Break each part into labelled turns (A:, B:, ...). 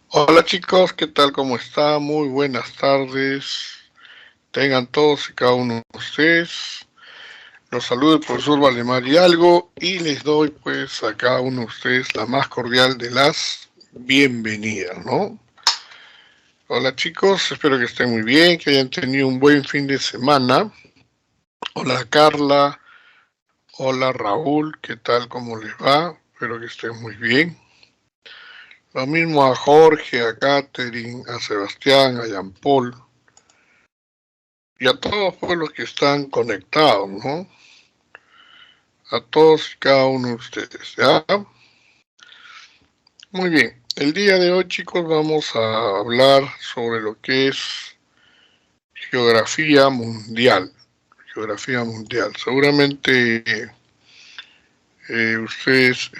A: Hola chicos, ¿qué tal? ¿Cómo están? Muy buenas tardes. Tengan todos y cada uno de ustedes. Los saludo el profesor Valdemar Hidalgo y les doy pues a cada uno de ustedes la más cordial de las bienvenidas, ¿no? Hola chicos, espero que estén muy bien, que hayan tenido un buen fin de semana. Hola Carla, hola Raúl, ¿qué tal? ¿Cómo les va? Espero que estén muy bien. Lo mismo a Jorge, a Catherine, a Sebastián, a Jean Paul y a todos pues, los que están conectados, ¿no? A todos y cada uno de ustedes, ¿ya? Muy bien, el día de hoy chicos vamos a hablar sobre lo que es geografía mundial. Geografía mundial. Seguramente ustedes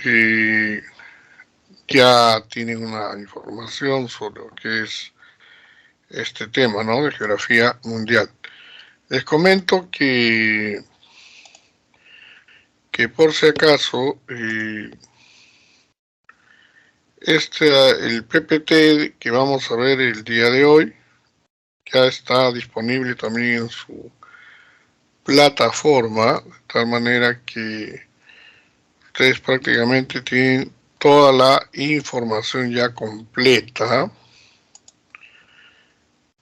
A: ya tienen una información sobre lo que es este tema, ¿no? De geografía mundial. Les comento que por si acaso el PPT que vamos a ver el día de hoy ya está disponible también en su plataforma, de tal manera que ustedes prácticamente tienen toda la información ya completa,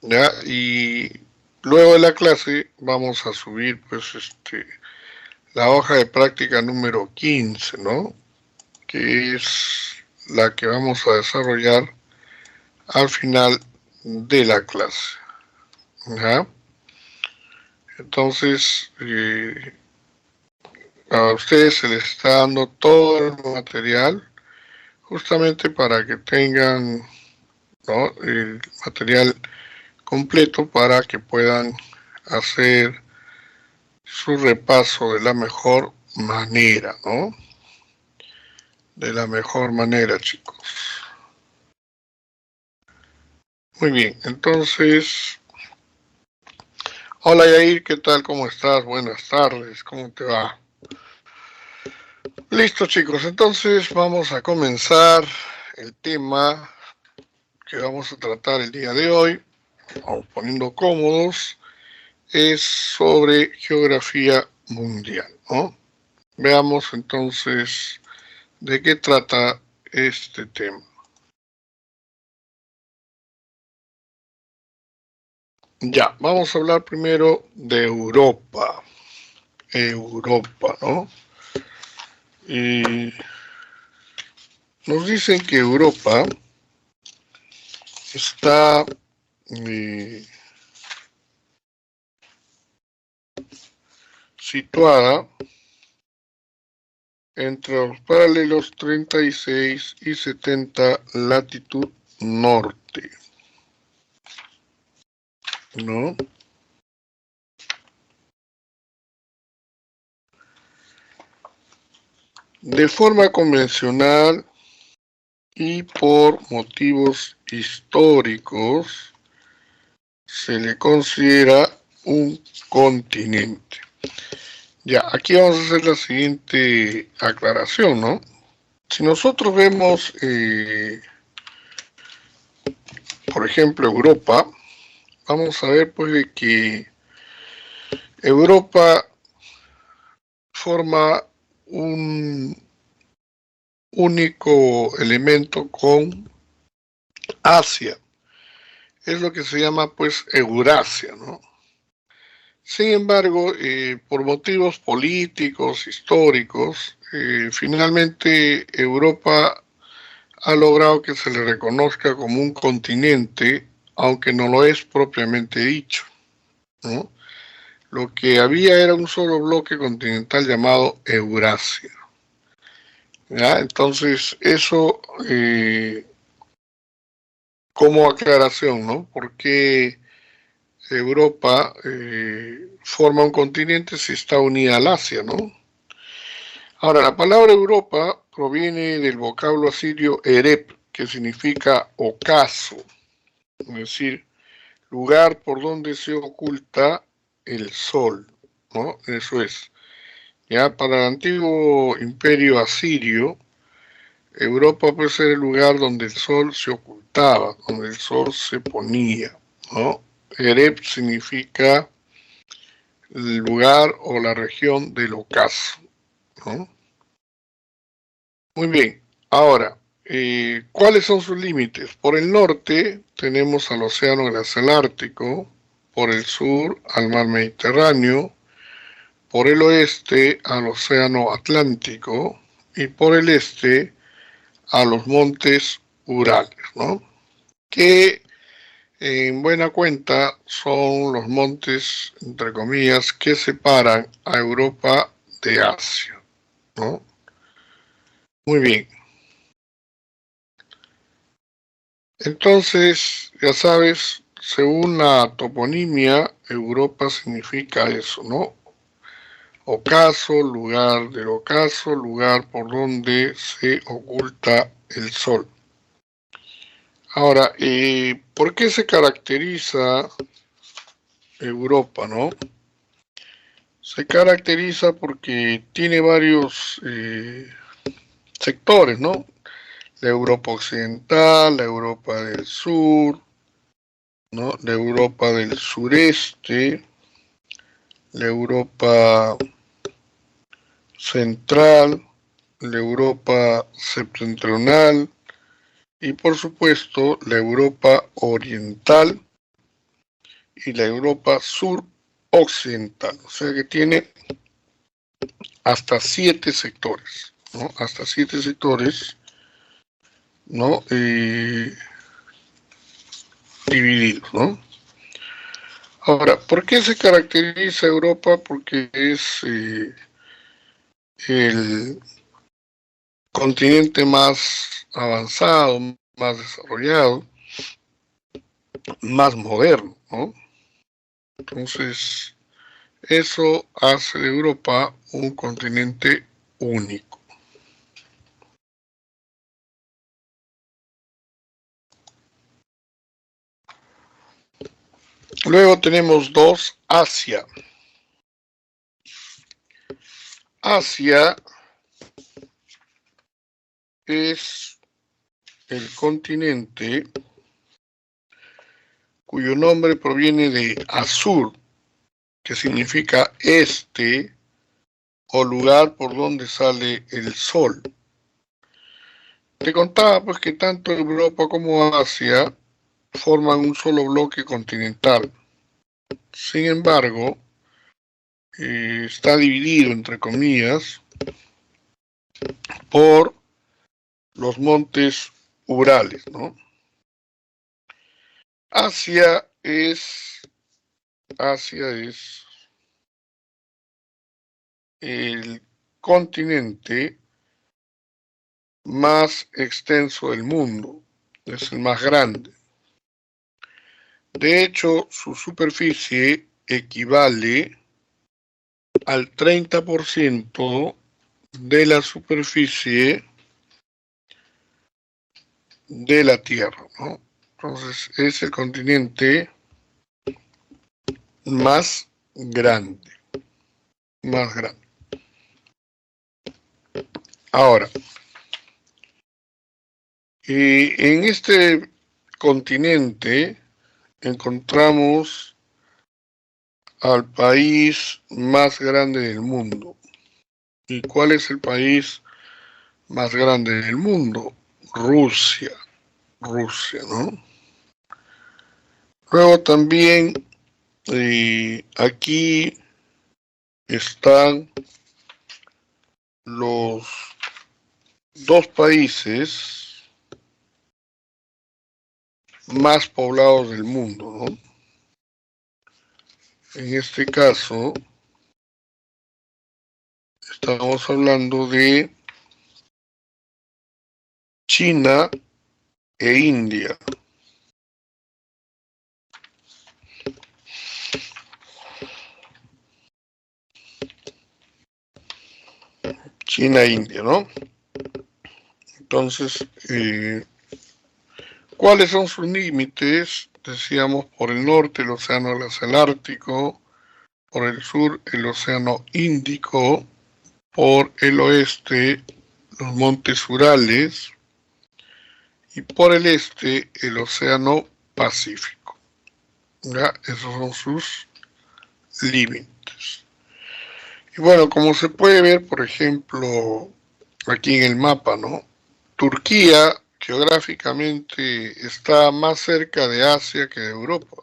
A: ¿ya? Y luego de la clase vamos a subir pues la hoja de práctica número 15, ¿no? Que es la que vamos a desarrollar al final de la clase, ¿ya? Entonces, a ustedes se les está dando todo el material justamente para que tengan, ¿no?, el material completo para que puedan hacer su repaso de la mejor manera, ¿no? De la mejor manera, chicos. Muy bien, entonces, hola Yair, ¿qué tal? ¿Cómo estás? Buenas tardes, ¿cómo te va? Listo chicos, entonces vamos a comenzar el tema que vamos a tratar el día de hoy. Vamos poniendo cómodos. Es sobre geografía mundial, ¿no? Veamos entonces de qué trata este tema. Ya, vamos a hablar primero de Europa. Europa, ¿no? Y nos dicen que Europa está situada entre los paralelos 36 y 70 latitud norte, ¿no? De forma convencional y por motivos históricos se le considera un continente. Ya, aquí vamos a hacer la siguiente aclaración, ¿no? Si nosotros vemos, por ejemplo, Europa, vamos a ver pues de que Europa forma un único elemento con Asia. Es lo que se llama pues Eurasia, ¿no? Sin embargo, por motivos políticos, históricos, finalmente Europa ha logrado que se le reconozca como un continente, aunque no lo es propiamente dicho, ¿no? Lo que había era un solo bloque continental llamado Eurasia, ¿ya? Entonces, eso como aclaración, ¿no? Porque Europa forma un continente si está unida al Asia, ¿no? Ahora, la palabra Europa proviene del vocablo asirio erep, que significa ocaso, es decir, lugar por donde se oculta el sol, ¿no? Eso es. Ya para el antiguo imperio asirio, Europa puede ser el lugar donde el sol se ocultaba, donde el sol se ponía, ¿no? Ereb significa el lugar o la región del ocaso, ¿no? Muy bien, ahora, ¿cuáles son sus límites? Por el norte tenemos al Océano Glacial Ártico, por el sur al Mar Mediterráneo, por el oeste al Océano Atlántico y por el este a los montes Urales, ¿no? Que en buena cuenta son los montes, entre comillas, que separan a Europa de Asia, ¿no? Muy bien. Entonces, ya sabes, según la toponimia, Europa significa eso, ¿no? Ocaso, lugar del ocaso, lugar por donde se oculta el sol. Ahora, ¿por qué se caracteriza Europa, no? Se caracteriza porque tiene varios sectores, ¿no? La Europa occidental, la Europa del sur, ¿no? La Europa del sureste, la Europa central, la Europa septentrional y por supuesto la Europa oriental y la Europa suroccidental. O sea que tiene hasta 7 sectores, ¿no? Hasta 7 sectores, ¿no? Divididos, ¿no? Ahora, ¿por qué se caracteriza Europa? Porque es el continente más avanzado, más desarrollado, más moderno, ¿no? Entonces, eso hace de Europa un continente único. Luego tenemos 2, Asia. Asia es el continente cuyo nombre proviene de Asur, que significa este o lugar por donde sale el sol. Te contaba pues que tanto Europa como Asia forman un solo bloque continental. Sin embargo, está dividido, entre comillas, por los montes Urales, ¿no? Asia es el continente más extenso del mundo, es el más grande. De hecho, su superficie equivale al 30% de la superficie de la Tierra, ¿no? Entonces, es el continente más grande, más grande. Ahora, en este continente encontramos al país más grande del mundo. ¿Y cuál es el país más grande del mundo? Rusia, ¿no? Luego también aquí están los 2 países más poblados del mundo, ¿no? En este caso, estamos hablando de China e India. China e India, ¿no? Entonces, ¿Cuáles son sus límites? Decíamos, por el norte el océano Ártico, por el sur el océano Índico, por el oeste los montes Urales y por el este el océano Pacífico. ¿Ya? Esos son sus límites. Y bueno, como se puede ver, por ejemplo, aquí en el mapa, ¿no? Turquía geográficamente está más cerca de Asia que de Europa.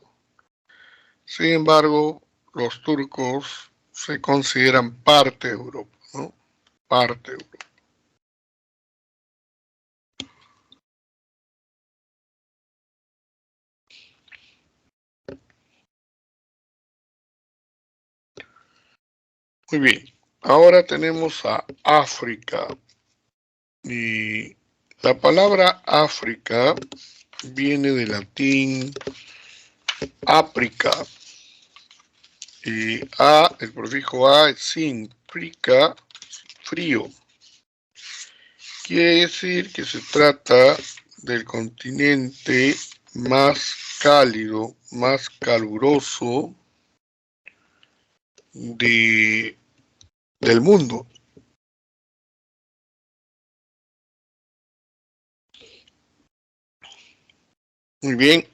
A: Sin embargo, los turcos se consideran parte de Europa, ¿no? Parte de Europa. Muy bien, ahora tenemos a África. Y la palabra África viene del latín áprica. Y el prefijo a es sin, frica, frío. Quiere decir que se trata del continente más cálido, más caluroso del mundo. Muy bien.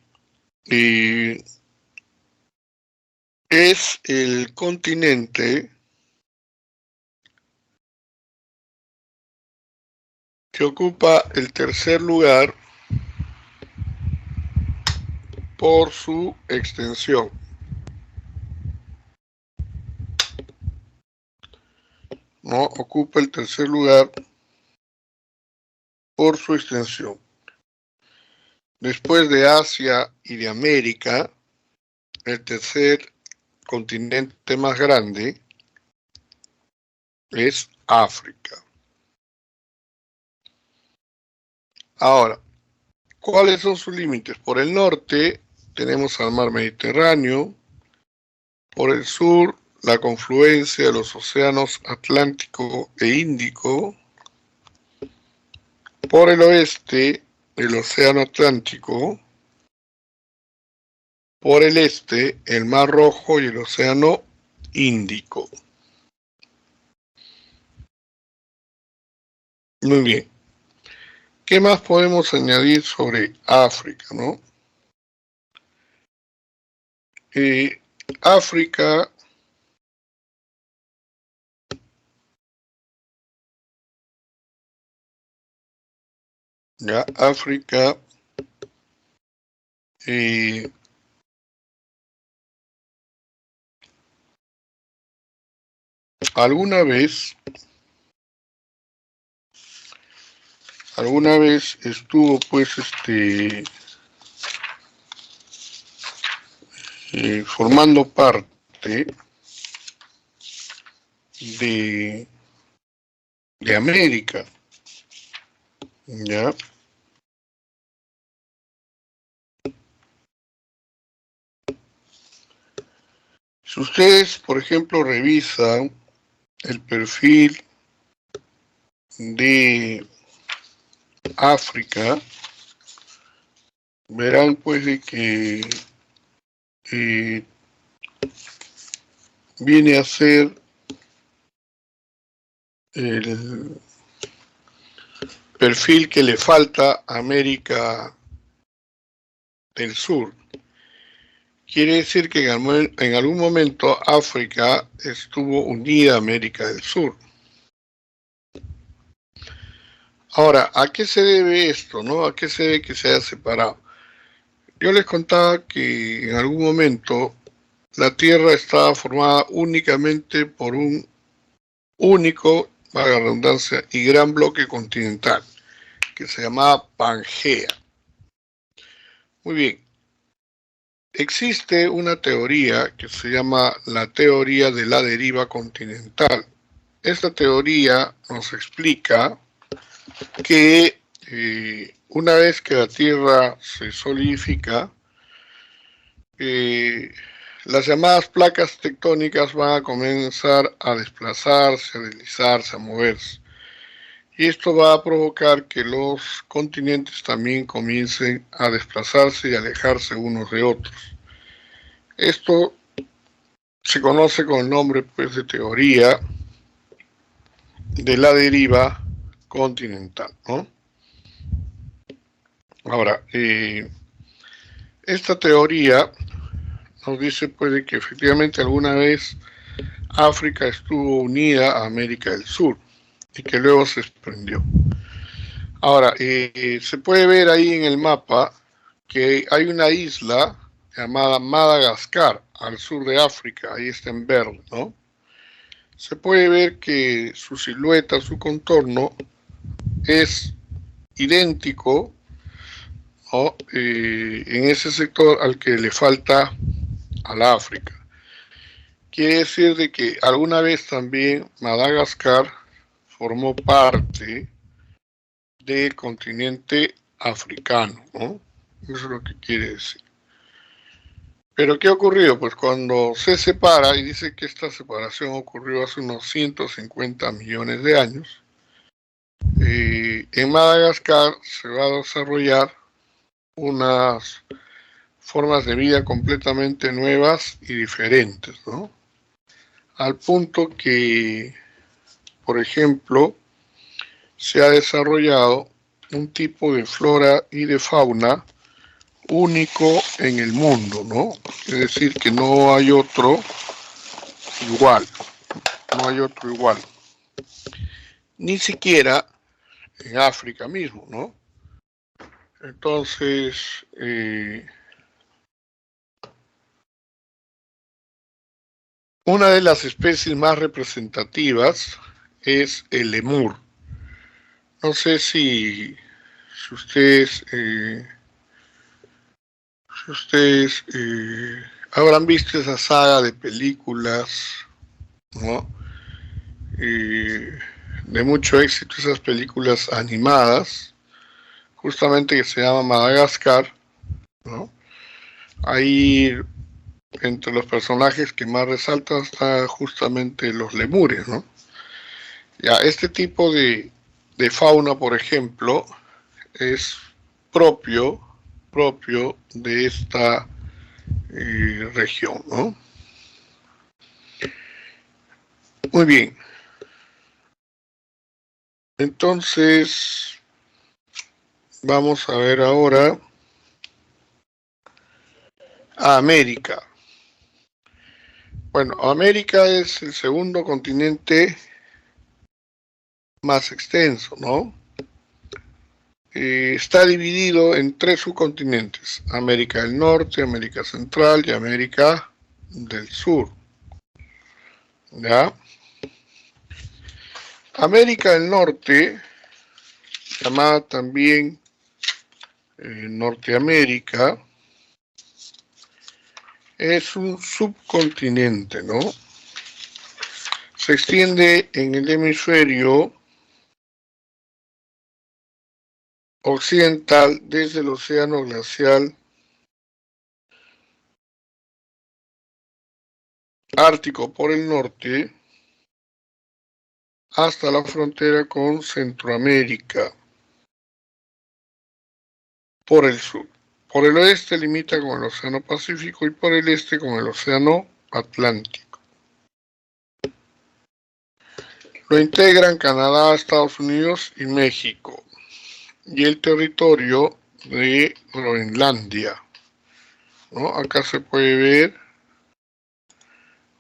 A: Es el continente que ocupa el tercer lugar por su extensión. ¿No? Ocupa el tercer lugar por su extensión. Después de Asia y de América, el tercer continente más grande es África. Ahora, ¿cuáles son sus límites? Por el norte tenemos al mar Mediterráneo, por el sur la confluencia de los océanos Atlántico e Índico, por el oeste el océano Atlántico, por el este el mar Rojo y el océano Índico. Muy bien. ¿Qué más podemos añadir sobre África, no? África África alguna vez estuvo pues formando parte de América, ¿ya? Si ustedes, por ejemplo, revisan el perfil de África, verán pues de que viene a ser el perfil que le falta a América del Sur. Quiere decir que en algún momento África estuvo unida a América del Sur. Ahora, ¿a qué se debe esto, no? ¿A qué se debe que se haya separado? Yo les contaba que en algún momento la Tierra estaba formada únicamente por un único, valga la redundancia, y gran bloque continental, que se llamaba Pangea. Muy bien. Existe una teoría que se llama la teoría de la deriva continental. Esta teoría nos explica que una vez que la Tierra se solidifica, las llamadas placas tectónicas van a comenzar a desplazarse, a deslizarse, a moverse. Y esto va a provocar que los continentes también comiencen a desplazarse y alejarse unos de otros. Esto se conoce con el nombre, pues, de teoría de la deriva continental, ¿no? Ahora, esta teoría nos dice, pues, de que efectivamente alguna vez África estuvo unida a América del Sur y que luego se desprendió. Ahora, se puede ver ahí en el mapa que hay una isla llamada Madagascar, al sur de África, ahí está en verde, ¿no? Se puede ver que su silueta, su contorno, es idéntico, ¿no? En ese sector al que le falta a la África. Quiere decir de que alguna vez también Madagascar formó parte del continente africano, ¿no? Eso es lo que quiere decir. Pero ¿qué ha ocurrido? Pues cuando se separa, y dice que esta separación ocurrió hace unos 150 millones de años, en Madagascar se va a desarrollar unas formas de vida completamente nuevas y diferentes, ¿no? Al punto que, por ejemplo, se ha desarrollado un tipo de flora y de fauna único en el mundo, ¿no? Es decir, que no hay otro igual, no hay otro igual. Ni siquiera en África mismo, ¿no? Entonces, una de las especies más representativas es el lemur. No sé si ustedes habrán visto esa saga de películas, ¿no? De mucho éxito, esas películas animadas, justamente que se llama Madagascar, ¿no? Ahí entre los personajes que más resaltan está justamente los lemures, ¿no? Ya, este tipo de fauna, por ejemplo, es propio de esta región, ¿no? Muy bien. Entonces, vamos a ver ahora a América. Bueno, América es el segundo continente más extenso, ¿no? Está dividido en 3 subcontinentes: América del Norte, América Central y América del Sur. ¿Ya? América del Norte, llamada también Norteamérica, es un subcontinente, ¿no? Se extiende en el hemisferio occidental desde el océano glacial Ártico por el norte hasta la frontera con Centroamérica por el sur. Por el oeste limita con el Océano Pacífico y por el este con el Océano Atlántico. Lo integran Canadá, Estados Unidos y México, y el territorio de Groenlandia, ¿no? Acá se puede ver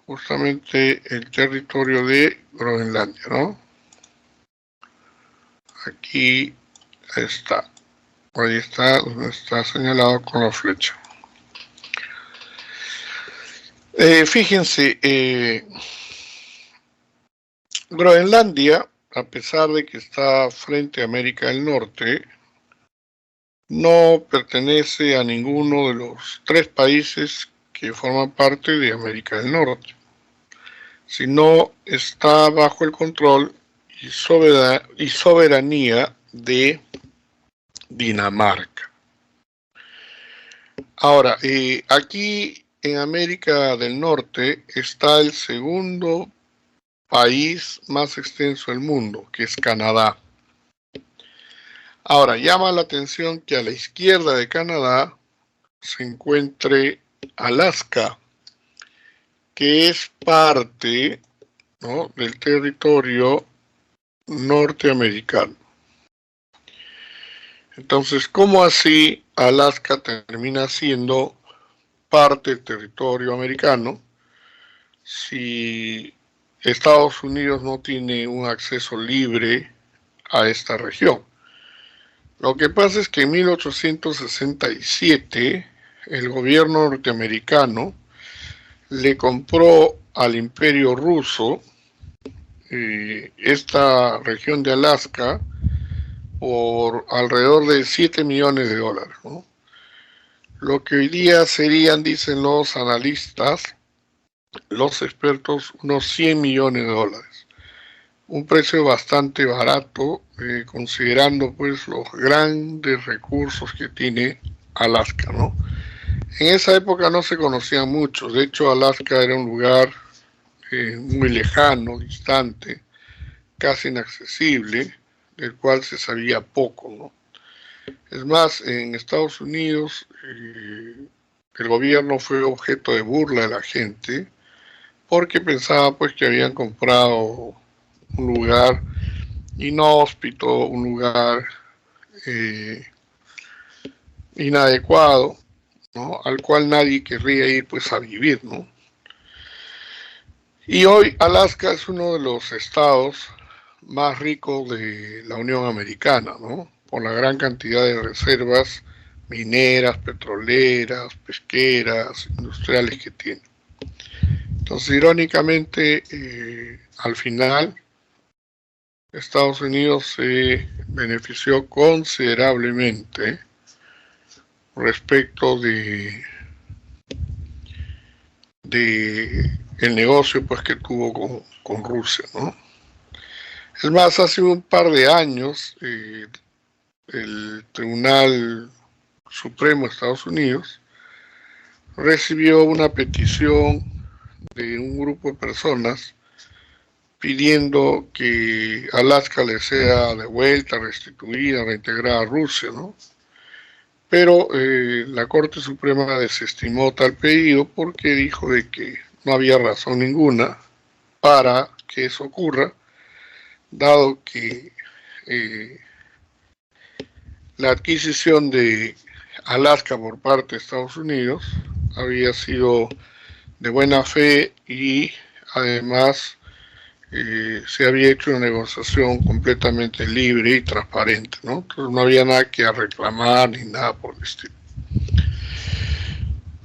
A: justamente el territorio de Groenlandia, ¿no? Aquí está. Ahí está, donde está señalado con la flecha. Fíjense, Groenlandia, a pesar de que está frente a América del Norte, no pertenece a ninguno de los 3 países que forman parte de América del Norte, sino está bajo el control y soberanía de Dinamarca. Ahora, aquí en América del Norte está el segundo país más extenso del mundo, que es Canadá. Ahora, llama la atención que a la izquierda de Canadá se encuentre Alaska, que es parte, ¿no?, del territorio norteamericano. Entonces, ¿cómo así Alaska termina siendo parte del territorio americano si Estados Unidos no tiene un acceso libre a esta región? Lo que pasa es que en 1867 el gobierno norteamericano le compró al Imperio Ruso esta región de Alaska por alrededor de 7 millones de dólares, ¿no? Lo que hoy día serían, dicen los analistas, los expertos, unos 100 millones de dólares. Un precio bastante barato, considerando pues los grandes recursos que tiene Alaska, ¿no? En esa época no se conocían mucho, de hecho Alaska era un lugar muy lejano, distante, casi inaccesible, del cual se sabía poco, ¿no? Es más, en Estados Unidos el gobierno fue objeto de burla de la gente porque pensaba pues que habían comprado un lugar inhóspito, un lugar inadecuado, ¿no?, al cual nadie querría ir pues a vivir, ¿no? Y hoy Alaska es uno de los estados más ricos de la Unión Americana, ¿no?, por la gran cantidad de reservas mineras, petroleras, pesqueras, industriales que tiene. Entonces, irónicamente, al final, Estados Unidos se benefició considerablemente respecto de el negocio pues que tuvo con Rusia, ¿no? Es más, hace un par de años el Tribunal Supremo de Estados Unidos recibió una petición de un grupo de personas pidiendo que Alaska le sea devuelta, restituida, reintegrada a Rusia, ¿no? Pero la Corte Suprema desestimó tal pedido porque dijo de que no había razón ninguna para que eso ocurra, dado que la adquisición de Alaska por parte de Estados Unidos había sido de buena fe y además se había hecho una negociación completamente libre y transparente, ¿no? Entonces no había nada que reclamar ni nada por el estilo.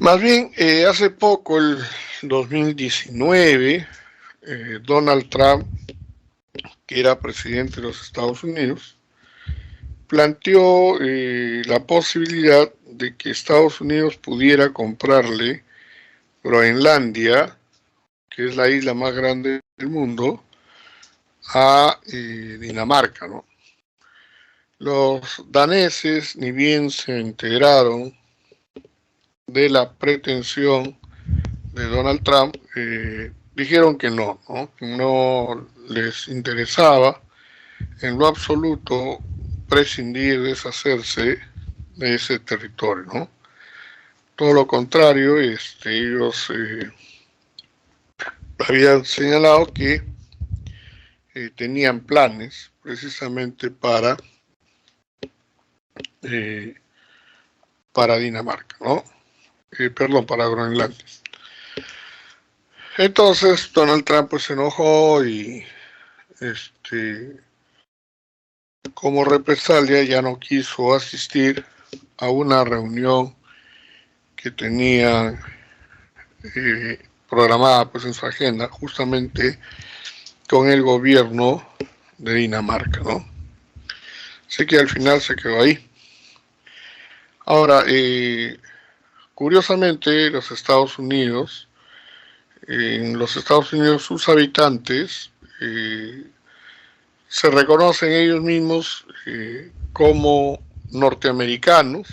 A: Más bien, hace poco, el 2019, Donald Trump, que era presidente de los Estados Unidos, planteó la posibilidad de que Estados Unidos pudiera comprarle Groenlandia, que es la isla más grande del mundo, a Dinamarca, ¿no? Los daneses, ni bien se enteraron de la pretensión de Donald Trump, dijeron que no, que no les interesaba en lo absoluto prescindir, deshacerse de ese territorio, ¿no? Todo lo contrario, ellos habían señalado que tenían planes precisamente para Dinamarca, ¿no? Perdón, para Groenlandia. Entonces Donald Trump pues se enojó y como represalia ya no quiso asistir a una reunión que tenía programada pues en su agenda justamente con el gobierno de Dinamarca, ¿no? Así que al final se quedó ahí. Ahora, curiosamente, en los Estados Unidos sus habitantes se reconocen ellos mismos como norteamericanos,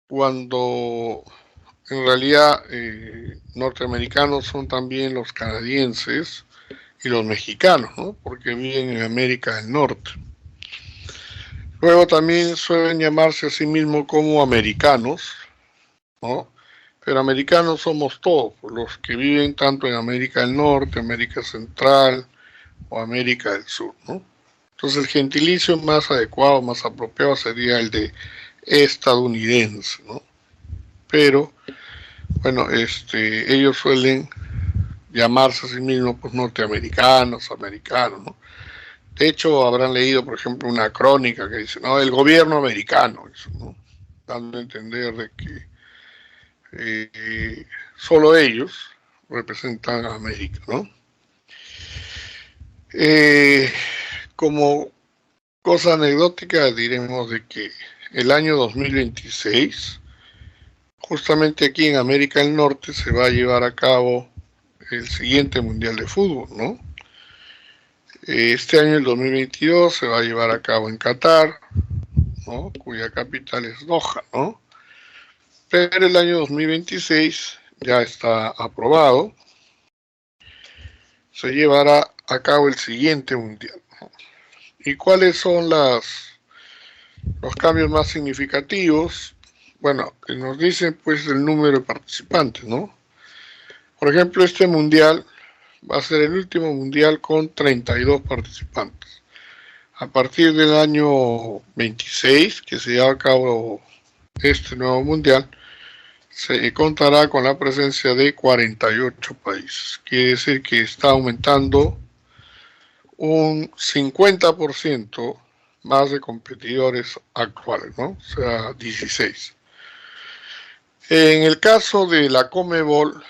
A: cuando en realidad norteamericanos son también los canadienses y los mexicanos, ¿no?, porque viven en América del Norte. Luego también suelen llamarse a sí mismos como americanos, ¿no? Pero americanos somos todos, los que viven tanto en América del Norte, América Central o América del Sur, ¿no? Entonces el gentilicio más adecuado, más apropiado sería el de estadounidense, ¿no? Pero, bueno, ellos suelen llamarse a sí mismos pues norteamericanos, americanos, ¿no? De hecho, habrán leído, por ejemplo, una crónica que dice, no, el gobierno americano, eso, ¿no? Dando a entender de que solo ellos representan a América, ¿no? Como cosa anecdótica diremos de que el año 2026, justamente aquí en América del Norte, se va a llevar a cabo el siguiente Mundial de Fútbol, ¿no? Este año, el 2022, se va a llevar a cabo en Qatar, ¿no? Cuya capital es Doha, ¿no? Pero el año 2026 ya está aprobado, se llevará a cabo el siguiente mundial, ¿no? ¿Y cuáles son los cambios más significativos? Bueno, que nos dicen pues el número de participantes, ¿no? Por ejemplo, este mundial va a ser el último mundial con 32 participantes. A partir del año 26, que se lleva a cabo este nuevo mundial, se contará con la presencia de 48 países. Quiere decir que está aumentando un 50% más de competidores actuales, ¿no? O sea, 16. En el caso de la Conmebol,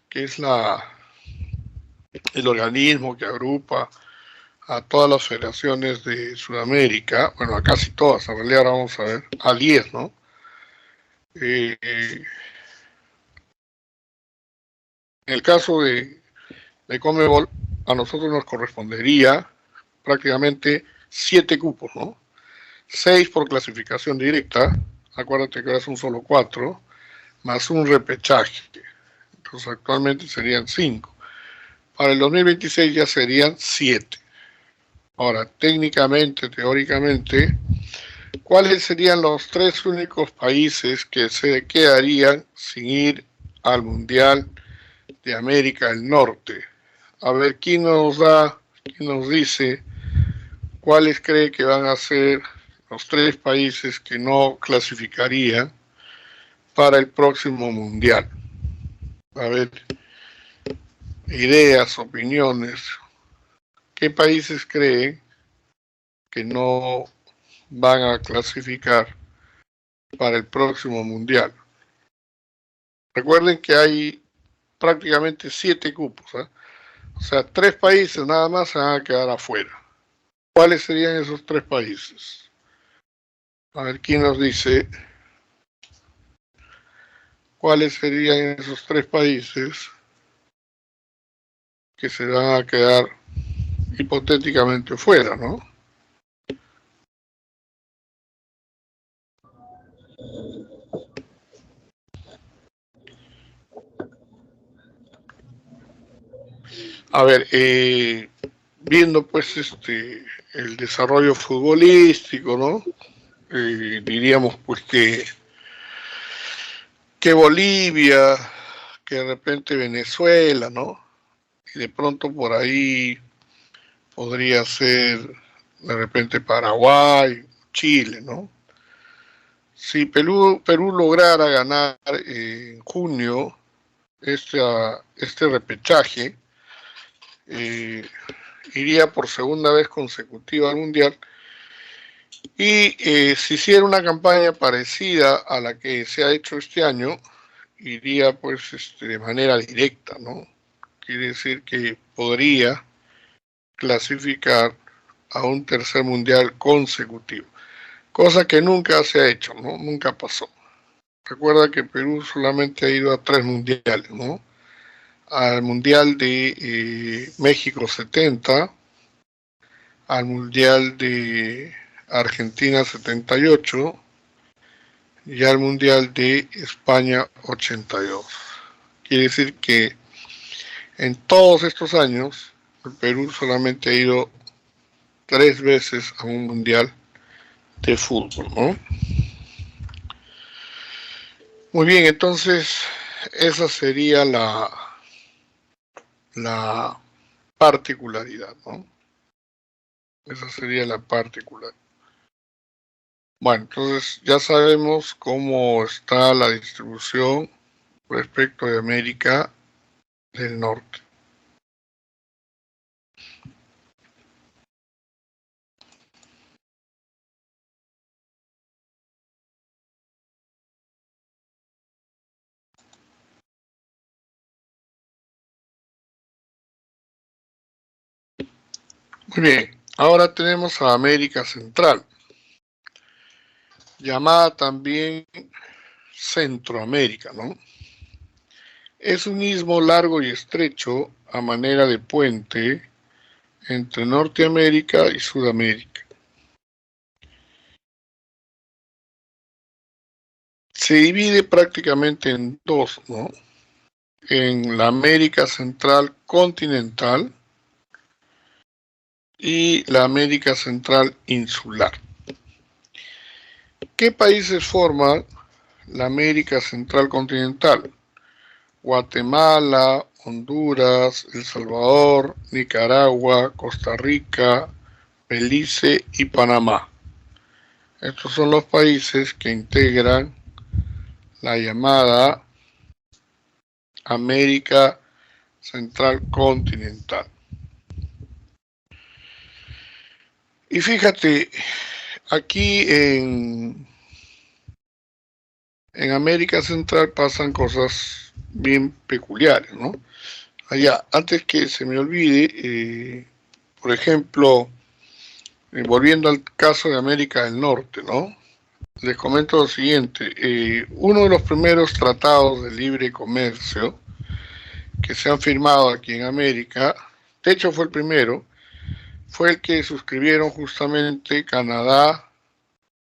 A: que es el organismo que agrupa a todas las federaciones de Sudamérica, bueno, a casi todas, en realidad ahora vamos a ver, a 10, ¿no? En el caso de Conmebol, a nosotros nos correspondería prácticamente 7 cupos, ¿no? 6 por clasificación directa, acuérdate que ahora son solo 4, más un repechaje. Entonces actualmente serían 5. Para el 2026 ya serían 7. Ahora, técnicamente, teóricamente, ¿cuáles serían los 3 únicos países que se quedarían sin ir al Mundial de América del Norte? A ver, quién nos dice cuáles cree que van a ser los 3 países que no clasificarían para el próximo Mundial? A ver, ideas, opiniones. ¿Qué países creen que no van a clasificar para el próximo Mundial? Recuerden que hay prácticamente 7 cupos, ¿eh? O sea, 3 países nada más se van a quedar afuera. ¿Cuáles serían esos 3 países? A ver, ¿quién nos dice cuáles serían esos 3 países que se van a quedar hipotéticamente fuera, ¿no? A ver, viendo pues el desarrollo futbolístico, ¿no? Diríamos pues que Bolivia, que de repente Venezuela, ¿no? Y de pronto por ahí podría ser de repente Paraguay, Chile, ¿no? Si Perú lograra ganar en junio este repechaje, iría por segunda vez consecutiva al Mundial y si hiciera una campaña parecida a la que se ha hecho este año, iría pues de manera directa, ¿no? Quiere decir que podría clasificar a un tercer mundial consecutivo, cosa que nunca se ha hecho, ¿no? Nunca pasó. Recuerda que Perú solamente ha ido a 3 mundiales, ¿no? Al mundial de México 70, al mundial de Argentina 78 y al mundial de España 82. Quiere decir que en todos estos años el Perú solamente ha ido 3 veces a un mundial de fútbol, ¿no? Muy bien, entonces esa sería la particularidad, ¿no? Esa sería la particularidad. Bueno, entonces ya sabemos cómo está la distribución respecto de América del Norte. Muy bien, ahora tenemos a América Central, llamada también Centroamérica, ¿no? Es un istmo largo y estrecho a manera de puente entre Norteamérica y Sudamérica. Se divide prácticamente en dos, ¿no? En la América Central continental y la América Central insular. ¿Qué países forman la América Central continental? Guatemala, Honduras, El Salvador, Nicaragua, Costa Rica, Belice y Panamá. Estos son los países que integran la llamada América Central continental. Y fíjate, aquí en América Central pasan cosas bien peculiares, ¿no? Allá, antes que se me olvide, por ejemplo, volviendo al caso de América del Norte, ¿no? Les comento lo siguiente, uno de los primeros tratados de libre comercio que se han firmado aquí en América, de hecho fue el primero, fue el que suscribieron justamente Canadá,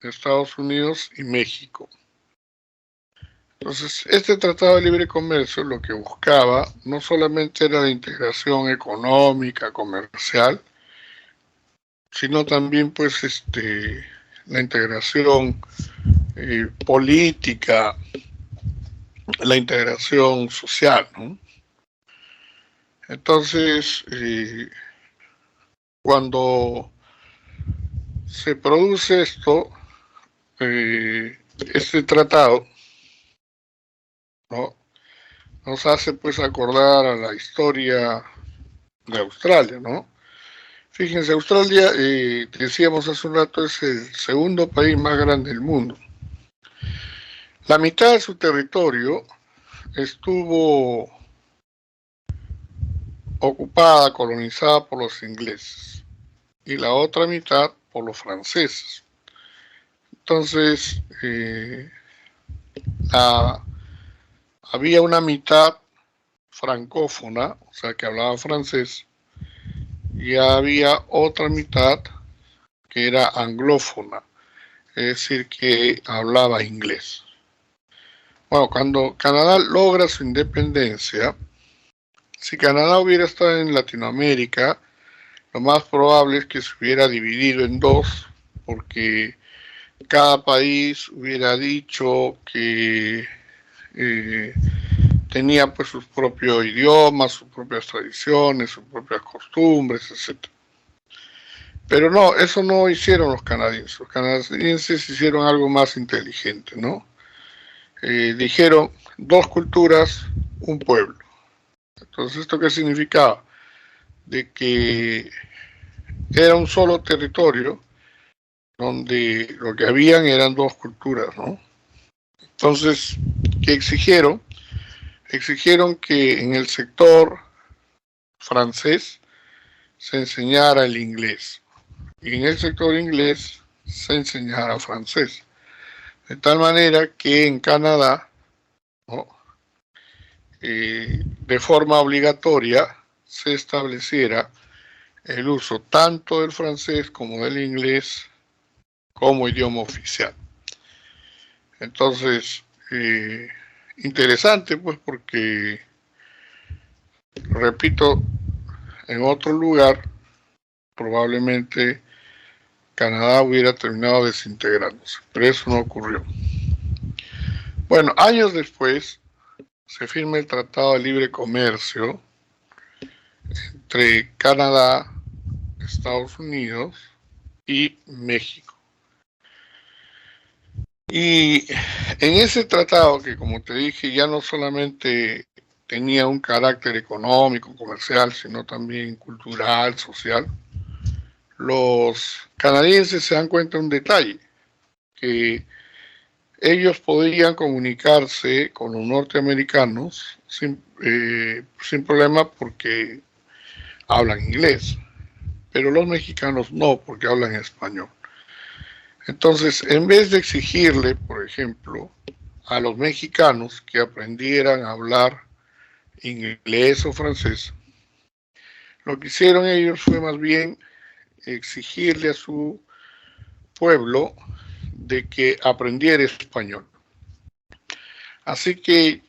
A: Estados Unidos y México. Entonces, este Tratado de Libre Comercio lo que buscaba no solamente era la integración económica, comercial, sino también pues la integración política, la integración social, ¿no? Entonces, cuando se produce esto, este tratado, ¿no?, nos hace pues acordar a la historia de Australia, ¿no? Fíjense, Australia, decíamos hace un rato, es el segundo país más grande del mundo. La mitad de su territorio estuvo ocupada, colonizada por los ingleses y la otra mitad por los franceses. Entonces, había una mitad francófona, o sea, que hablaba francés, y había otra mitad que era anglófona, es decir, que hablaba inglés. Bueno, cuando Canadá logra su independencia, si Canadá hubiera estado en Latinoamérica, lo más probable es que se hubiera dividido en dos, porque cada país hubiera dicho que tenía pues sus propios idiomas, sus propias tradiciones, sus propias costumbres, etc. Pero no, eso no hicieron los canadienses. Los canadienses hicieron algo más inteligente, ¿no? Dijeron, dos culturas, un pueblo. Entonces, ¿esto qué significaba? De que era un solo territorio donde lo que habían eran dos culturas, ¿no? Entonces, ¿qué exigieron? Exigieron que en el sector francés se enseñara el inglés y en el sector inglés se enseñara francés. De tal manera que en Canadá, ¿no?, de forma obligatoria se estableciera el uso tanto del francés como del inglés como idioma oficial. Entonces, interesante pues porque, repito, en otro lugar probablemente Canadá hubiera terminado desintegrándose, pero eso no ocurrió. Bueno, años después se firma el Tratado de Libre Comercio entre Canadá, Estados Unidos y México. Y en ese tratado, que como te dije, ya no solamente tenía un carácter económico, comercial, sino también cultural, social, los canadienses se dan cuenta de un detalle, que ellos podían comunicarse con los norteamericanos sin problema porque hablan inglés, pero los mexicanos no, porque hablan español. Entonces, en vez de exigirle, por ejemplo, a los mexicanos que aprendieran a hablar inglés o francés, lo que hicieron ellos fue más bien exigirle a su pueblo de que aprendiera español. Así que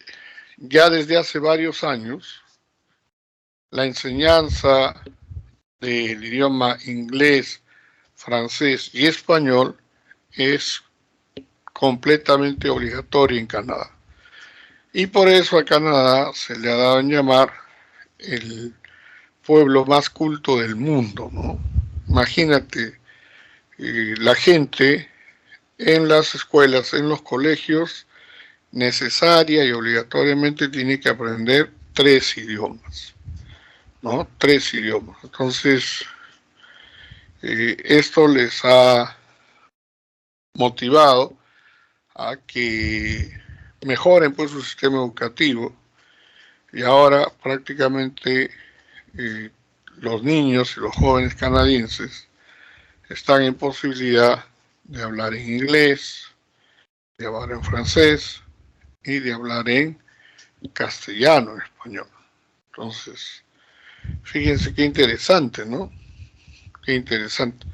A: ya desde hace varios años, la enseñanza del idioma inglés, francés y español es completamente obligatoria en Canadá. Y por eso a Canadá se le ha dado en llamar el pueblo más culto del mundo, ¿no? Imagínate, la gente en las escuelas, en los colegios, necesaria y obligatoriamente tiene que aprender 3 idiomas, ¿no? 3 idiomas. Entonces, esto les ha motivado a que mejoren pues su sistema educativo, y ahora prácticamente los niños y los jóvenes canadienses están en posibilidad de hablar en inglés, de hablar en francés y de hablar en castellano, en español. Entonces, fíjense qué interesante, ¿no? Qué interesante.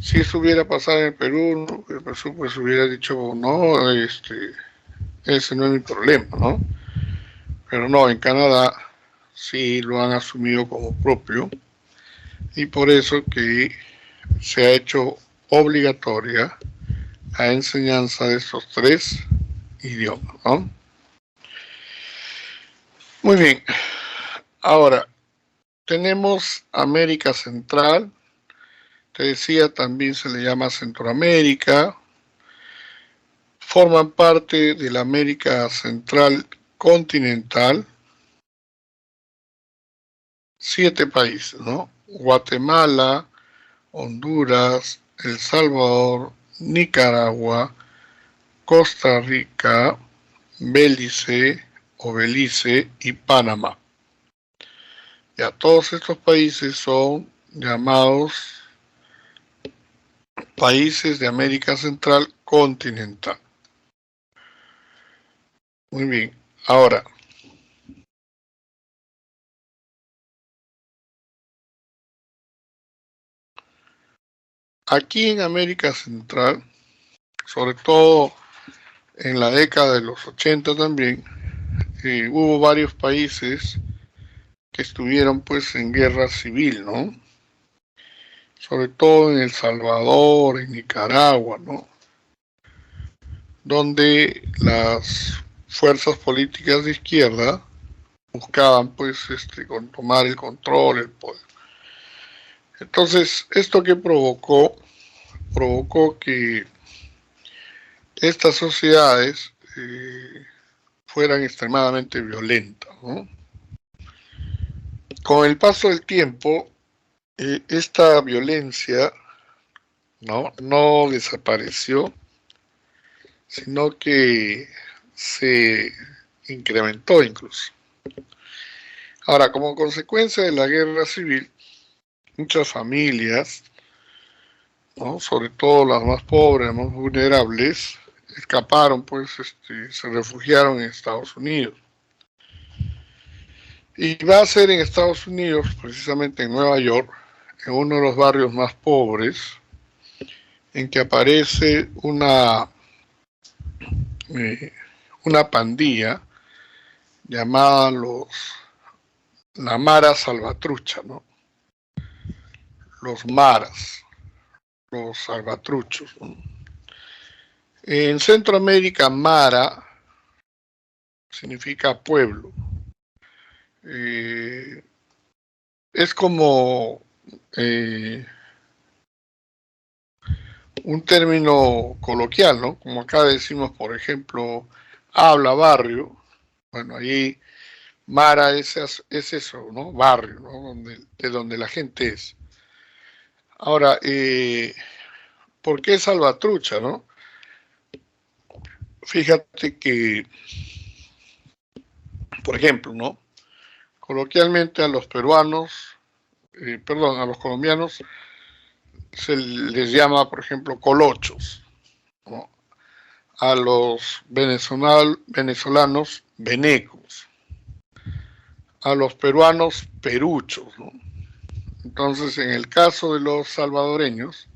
A: Si eso hubiera pasado en el Perú, el Perú pues hubiera dicho, no, ese no es mi problema, ¿no? Pero no, en Canadá sí lo han asumido como propio, y por eso que se ha hecho obligatoria la enseñanza de estos 3 idiomas, ¿no? Muy bien, ahora tenemos América Central, te decía, también se le llama Centroamérica, forman parte de la América Central continental 7 países, ¿no? Guatemala, Honduras, El Salvador, Nicaragua, Costa Rica, Belice y Panamá. Ya todos estos países son llamados países de América Central continental. Muy bien, ahora, aquí en América Central, sobre todo en la década de los 80 también, hubo varios países que estuvieron pues en guerra civil, ¿no? Sobre todo en El Salvador, en Nicaragua, ¿no? Donde las fuerzas políticas de izquierda buscaban pues tomar el control, el poder. Entonces, ¿esto qué provocó? Provocó que estas sociedades fueran extremadamente violentas, ¿no? Con el paso del tiempo, esta violencia no desapareció, sino que se incrementó incluso. Ahora, como consecuencia de la guerra civil, muchas familias, ¿no?, sobre todo las más pobres, las más vulnerables, escaparon, pues se refugiaron en Estados Unidos. Y va a ser en Estados Unidos, precisamente en Nueva York, en uno de los barrios más pobres, en que aparece una pandilla llamada la Mara Salvatrucha, ¿no? Los Maras, los salvatruchos, ¿no? En Centroamérica, Mara significa pueblo. Es como un término coloquial, ¿no? Como acá decimos, por ejemplo, habla barrio. Bueno, ahí Mara es eso, ¿no? Barrio, ¿no? De donde la gente es. Ahora, ¿por qué salvatrucha, no? Fíjate que, por ejemplo, ¿no? Coloquialmente a los peruanos, a los colombianos se les llama, por ejemplo, colochos, ¿no? A los venezolanos, venecos, a los peruanos, peruchos, ¿no? Entonces, en el caso de los salvadoreños,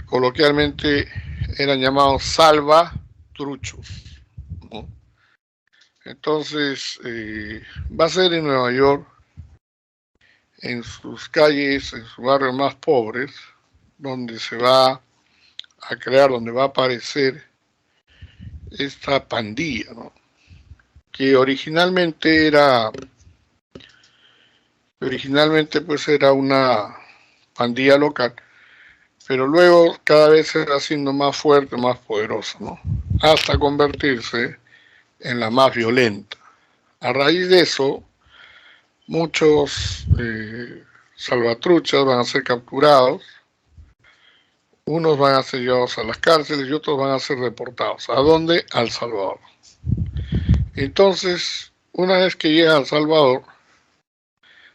A: coloquialmente eran llamados salvatruchos, ¿no? Entonces, va a ser en Nueva York, en sus calles, en sus barrios más pobres, donde se va a crear, donde va a aparecer esta pandilla, ¿no? Que originalmente pues era una pandilla local, pero luego cada vez se va haciendo más fuerte, más poderosa, ¿no? Hasta convertirse en la más violenta. A raíz de eso, muchos salvatruchas van a ser capturados, unos van a ser llevados a las cárceles y otros van a ser deportados. ¿A dónde? A El Salvador. Entonces, una vez que llegan a El Salvador,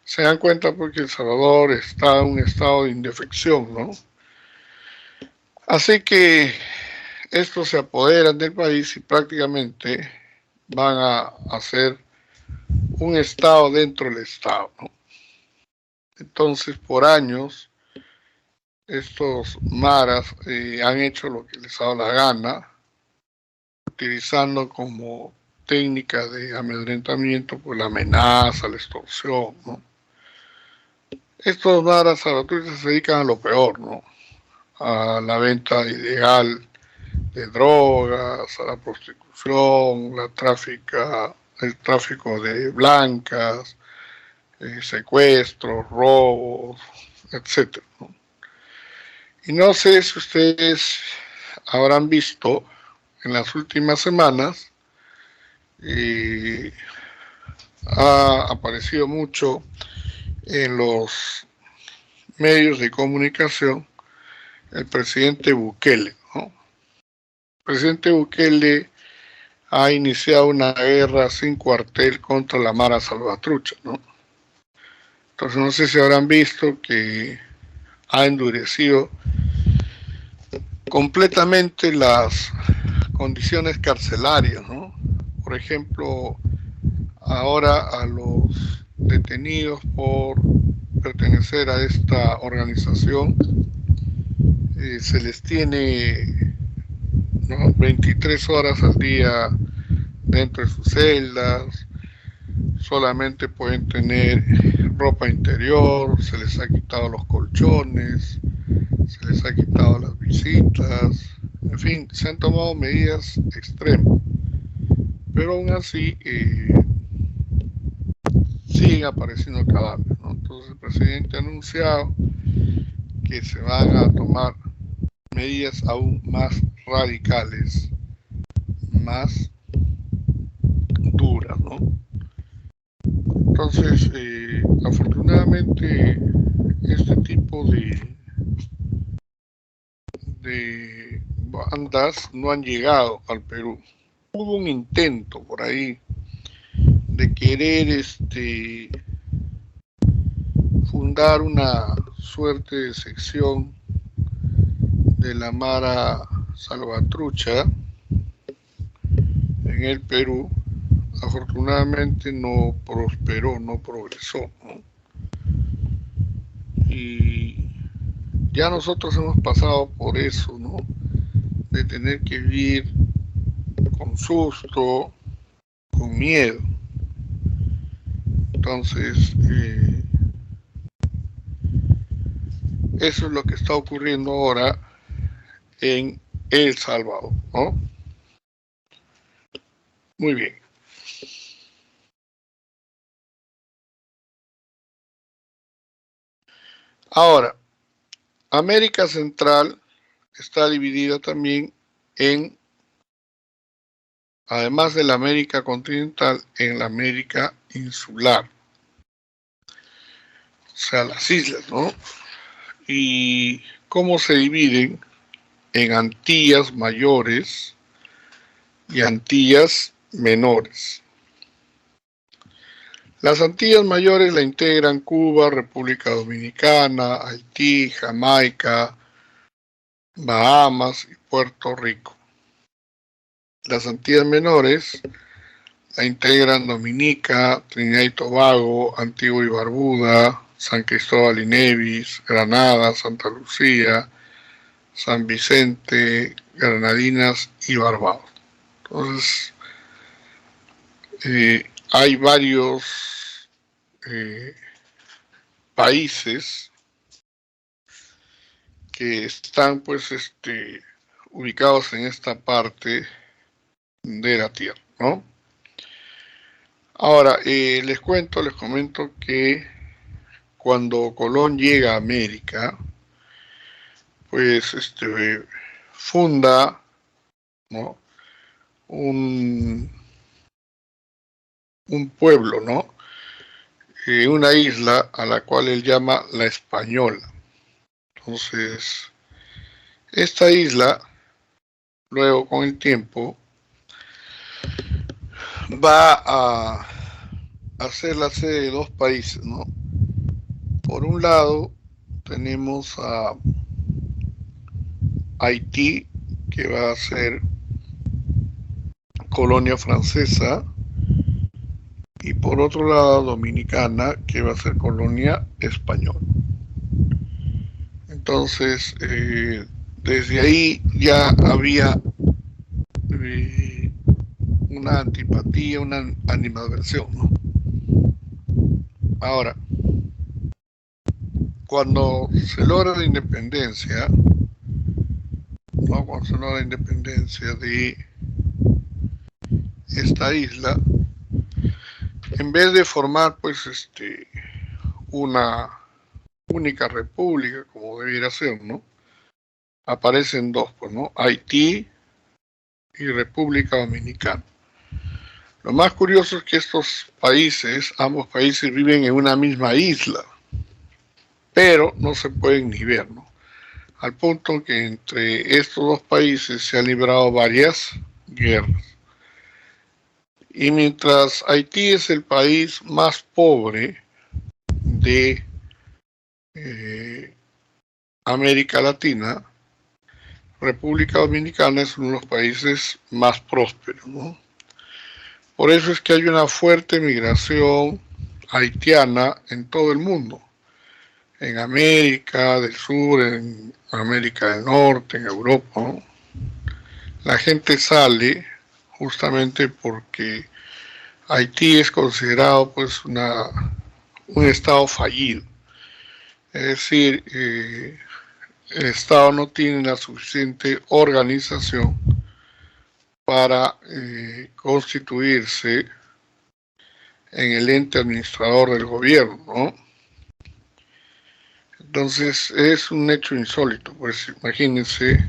A: se dan cuenta porque El Salvador está en un estado de indefección, ¿no? Así que estos se apoderan del país y prácticamente van a hacer un estado dentro del estado, ¿no? Entonces, por años, estos maras han hecho lo que les ha dado la gana, utilizando como técnica de amedrentamiento pues la amenaza, la extorsión, ¿no? Estos maras salvatruchas se dedican a lo peor, ¿no? A la venta ilegal de drogas, a la prostitución, el tráfico de blancas, secuestros, robos, etcétera, ¿no? Y no sé si ustedes habrán visto en las últimas semanas, ha aparecido mucho en los medios de comunicación el presidente Bukele, ¿no? El presidente Bukele ha iniciado una guerra sin cuartel contra la Mara Salvatrucha, ¿no? Entonces no sé si habrán visto que ha endurecido completamente las condiciones carcelarias, ¿no? Por ejemplo, ahora a los detenidos por pertenecer a esta organización se les tiene, ¿no?, 23 horas al día dentro de sus celdas, solamente pueden tener ropa interior, se les ha quitado los colchones, se les ha quitado las visitas, en fin, se han tomado medidas extremas, pero aún así siguen apareciendo cadáveres, ¿no? Entonces el presidente ha anunciado que se van a tomar medidas aún más radicales, más duras, ¿no? Entonces, afortunadamente, este tipo de bandas no han llegado al Perú. Hubo un intento por ahí de querer fundar una suerte de sección de la Mara Salvatrucha en el Perú. Afortunadamente no prosperó, no progresó, ¿no? Y ya nosotros hemos pasado por eso, ¿no? De tener que vivir con susto, con miedo. Entonces, eso es lo que está ocurriendo ahora en El Salvador, ¿no? Muy bien. Ahora, América Central está dividida también en, además de la América continental, en la América insular. O sea, las islas, ¿no? Y cómo se dividen en Antillas mayores y Antillas menores. Las Antillas mayores la integran Cuba, República Dominicana, Haití, Jamaica, Bahamas y Puerto Rico. Las Antillas menores la integran Dominica, Trinidad y Tobago, Antigua y Barbuda, San Cristóbal y Nevis, Granada, Santa Lucía, San Vicente, Granadinas y Barbados. Entonces, hay varios países que están pues ubicados en esta parte de la Tierra, ¿no? Ahora, les comento que cuando Colón llega a América, pues funda, ¿no? un pueblo, ¿no? Una isla a la cual él llama La Española. Entonces, esta isla, luego con el tiempo, va a ser la sede de dos países, ¿no? Por un lado, tenemos a Haití, que va a ser colonia francesa, y por otro lado, Dominicana, que va a ser colonia española. Entonces, desde ahí ya había una antipatía, una animadversión, ¿no? Ahora, cuando se logra la independencia, ¿no? Cuando se logra la independencia de esta isla, en vez de formar pues una única república como debiera ser, ¿no? Aparecen dos, pues, ¿no? Haití y República Dominicana. Lo más curioso es que estos países, ambos países viven en una misma isla, pero no se pueden ni ver, ¿no? Al punto que entre estos dos países se han librado varias guerras. Y mientras Haití es el país más pobre de América Latina, República Dominicana es uno de los países más prósperos, ¿no? Por eso es que hay una fuerte migración haitiana en todo el mundo, en América del Sur, en América del Norte, en Europa, ¿no? La gente sale justamente porque Haití es considerado pues un estado fallido. Es decir, el Estado no tiene la suficiente organización para constituirse en el ente administrador del gobierno, ¿no? Entonces es un hecho insólito, pues imagínense,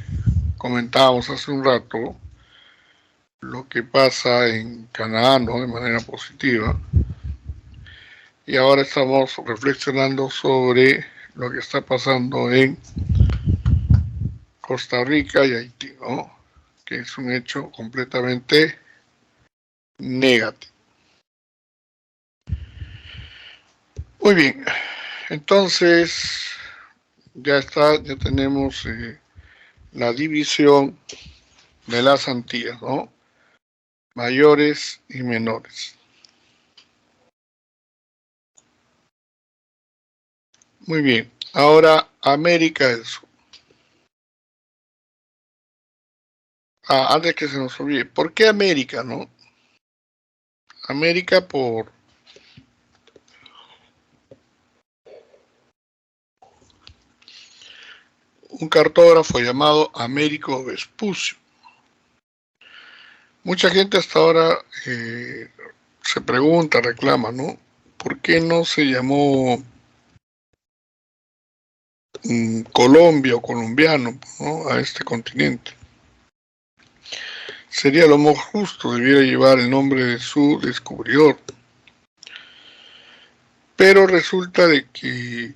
A: comentábamos hace un rato lo que pasa en Canadá, ¿no? De manera positiva, y ahora estamos reflexionando sobre lo que está pasando en Costa Rica y Haití, ¿no? Que es un hecho completamente negativo. Muy bien, entonces ya tenemos la división de las Antillas, ¿no? Mayores y menores. Muy bien, ahora América del Sur. Antes que se nos olvide, ¿por qué América, no? América un cartógrafo llamado Américo Vespucio. Mucha gente hasta ahora se pregunta, reclama, ¿no? ¿Por qué no se llamó Colombia o colombiano, ¿no?, a este continente? Sería lo más justo, debiera llevar el nombre de su descubridor. Pero resulta de que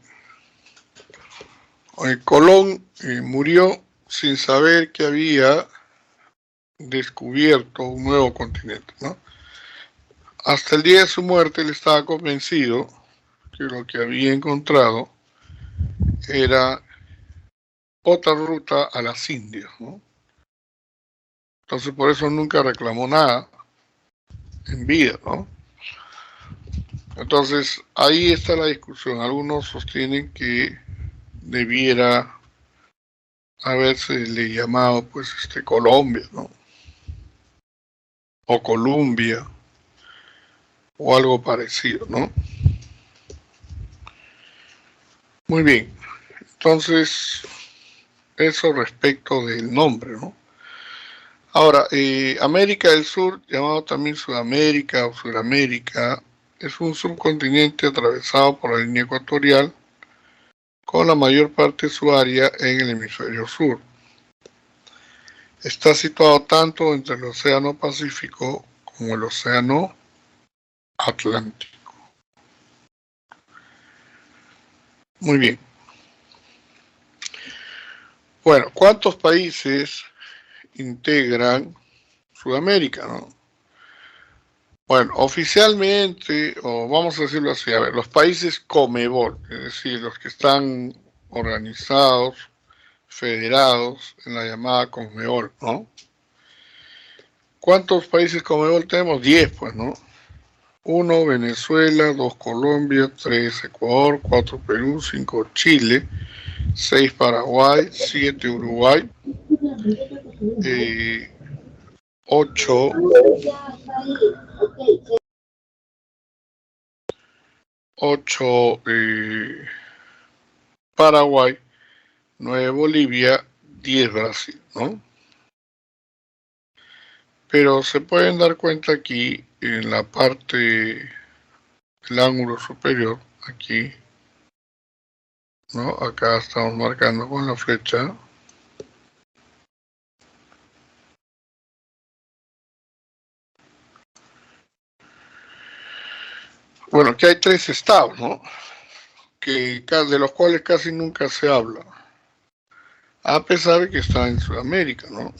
A: Colón murió sin saber que había descubierto un nuevo continente, ¿no? Hasta el día de su muerte él estaba convencido que lo que había encontrado era otra ruta a las Indias, ¿no? Entonces por eso nunca reclamó nada en vida, ¿no? Entonces ahí está la discusión. Algunos sostienen que debiera haberse le llamado pues Colombia, ¿no? O Columbia, o algo parecido, ¿no? Muy bien, entonces eso respecto del nombre, ¿no? Ahora, América del Sur, llamado también Sudamérica o Suramérica, es un subcontinente atravesado por la línea ecuatorial con la mayor parte de su área en el hemisferio sur. Está situado tanto entre el Océano Pacífico como el Océano Atlántico. Muy bien. Bueno, ¿cuántos países integran Sudamérica, no? Bueno, oficialmente, o vamos a decirlo así, a ver, los países Comebol, es decir, los que están organizados, federados en la llamada Conmebol, ¿no? ¿Cuántos países Conmebol tenemos? 10, pues, ¿no? 1 Venezuela, 2 Colombia, 3 Ecuador, 4 Perú, 5 Chile, 6 Paraguay, 7 Uruguay, 8 Paraguay, 9 Bolivia, 10 Brasil, ¿no? Pero se pueden dar cuenta aquí en la parte del ángulo superior, aquí, ¿no? Acá estamos marcando con la flecha. Bueno, que hay 3 estados, ¿no? De los cuales casi nunca se habla, a pesar de que están en Sudamérica, ¿no?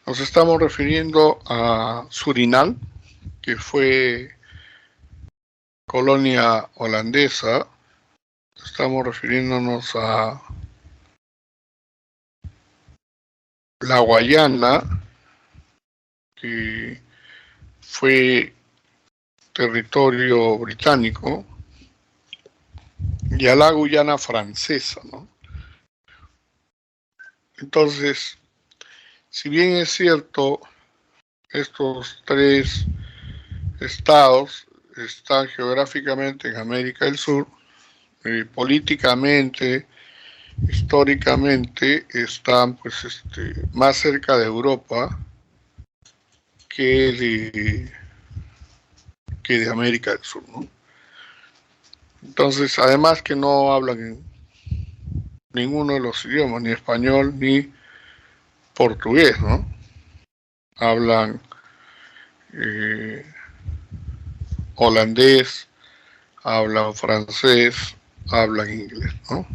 A: Nos estamos refiriendo a Surinam, que fue colonia holandesa. Estamos refiriéndonos a la Guayana, que fue territorio británico, y a la Guyana francesa, ¿no? Entonces, si bien es cierto, estos 3 estados están geográficamente en América del Sur, políticamente, históricamente, están pues más cerca de Europa que de América del Sur, ¿no? Entonces, además que no hablan ninguno de los idiomas, ni español ni portugués, ¿no? Hablan holandés, hablan francés, hablan inglés, ¿no?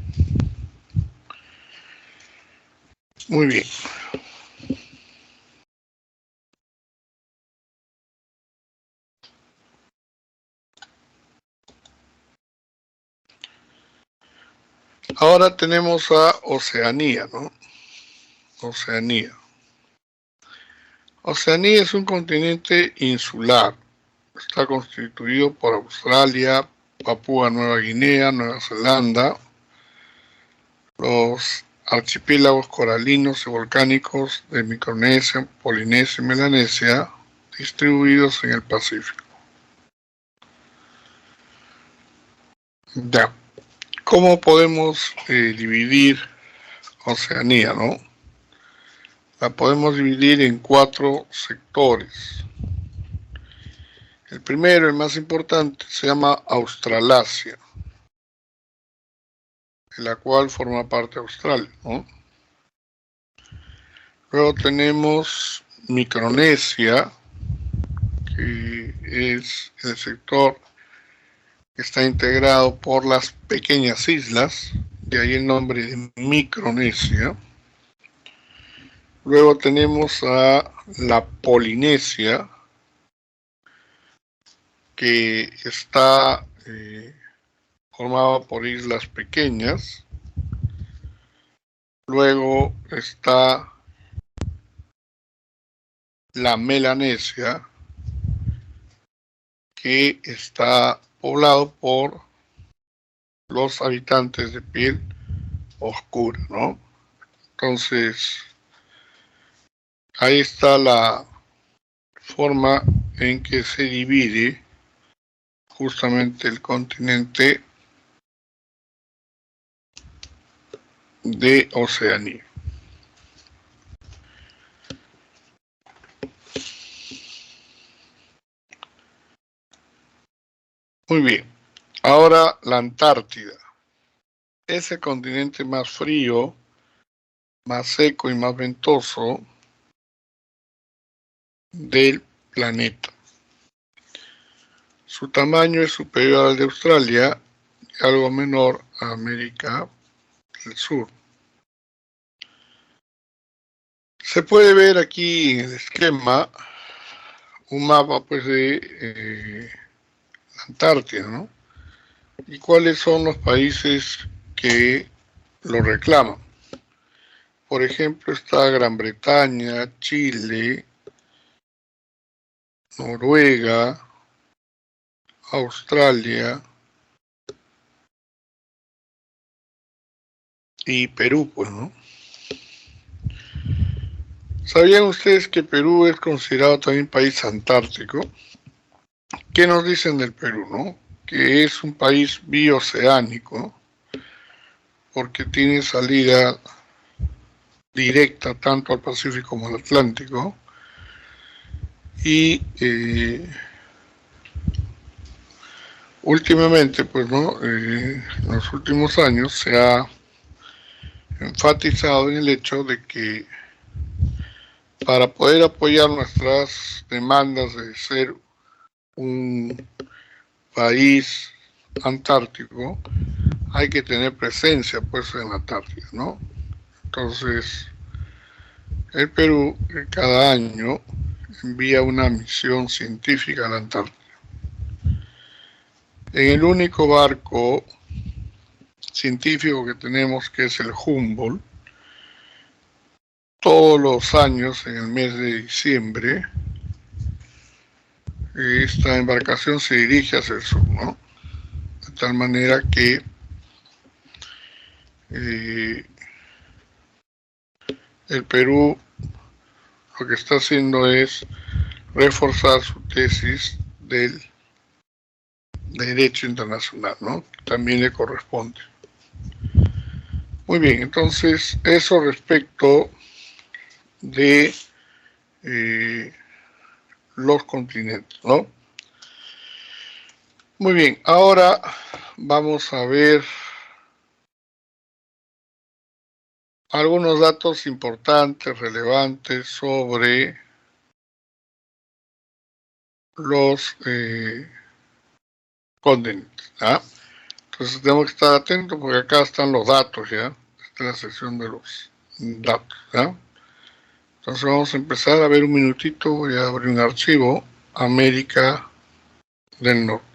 A: Muy bien. Ahora tenemos a Oceanía, ¿no? Oceanía. Oceanía es un continente insular. Está constituido por Australia, Papúa Nueva Guinea, Nueva Zelanda, los archipiélagos coralinos y volcánicos de Micronesia, Polinesia y Melanesia, distribuidos en el Pacífico. Ya. ¿Cómo podemos dividir Oceanía, no? La podemos dividir en 4 sectores. El primero, el más importante, se llama Australasia, en la cual forma parte de Australia, ¿no? Luego tenemos Micronesia, que es el sector que está integrado por las pequeñas islas, de ahí el nombre de Micronesia. Luego tenemos a la Polinesia, que está formada por islas pequeñas. Luego está la Melanesia, que está poblado por los habitantes de piel oscura, ¿no? Entonces, ahí está la forma en que se divide justamente el continente de Oceanía. Muy bien, ahora la Antártida. Es el continente más frío, más seco y más ventoso del planeta. Su tamaño es superior al de Australia y algo menor a América del Sur. Se puede ver aquí en el esquema un mapa pues de la Antártida, ¿no? ¿Y cuáles son los países que lo reclaman? Por ejemplo, está Gran Bretaña, Chile, Noruega, Australia y Perú, pues, ¿no? ¿Sabían ustedes que Perú es considerado también país antártico? ¿Qué nos dicen del Perú, no? Que es un país bioceánico porque tiene salida directa tanto al Pacífico como al Atlántico y últimamente, pues, ¿no? En los últimos años se ha enfatizado en el hecho de que para poder apoyar nuestras demandas de ser un país antártico, hay que tener presencia pues en la Antártida, ¿no? Entonces, el Perú cada año envía una misión científica a la Antártida. En el único barco científico que tenemos, que es el Humboldt, todos los años en el mes de diciembre, esta embarcación se dirige hacia el sur, ¿no? De tal manera que el Perú lo que está haciendo es reforzar su tesis del derecho internacional, ¿no? También le corresponde. Muy bien, entonces eso respecto de los continentes, ¿no? Muy bien, ahora vamos a ver algunos datos importantes, relevantes sobre los continentes, ¿ah? Entonces tenemos que estar atentos porque acá están los datos, ¿ya? Esta es la sección de los datos, ¿ya? Entonces vamos a empezar a ver un minutito, voy a abrir un archivo, América del Norte.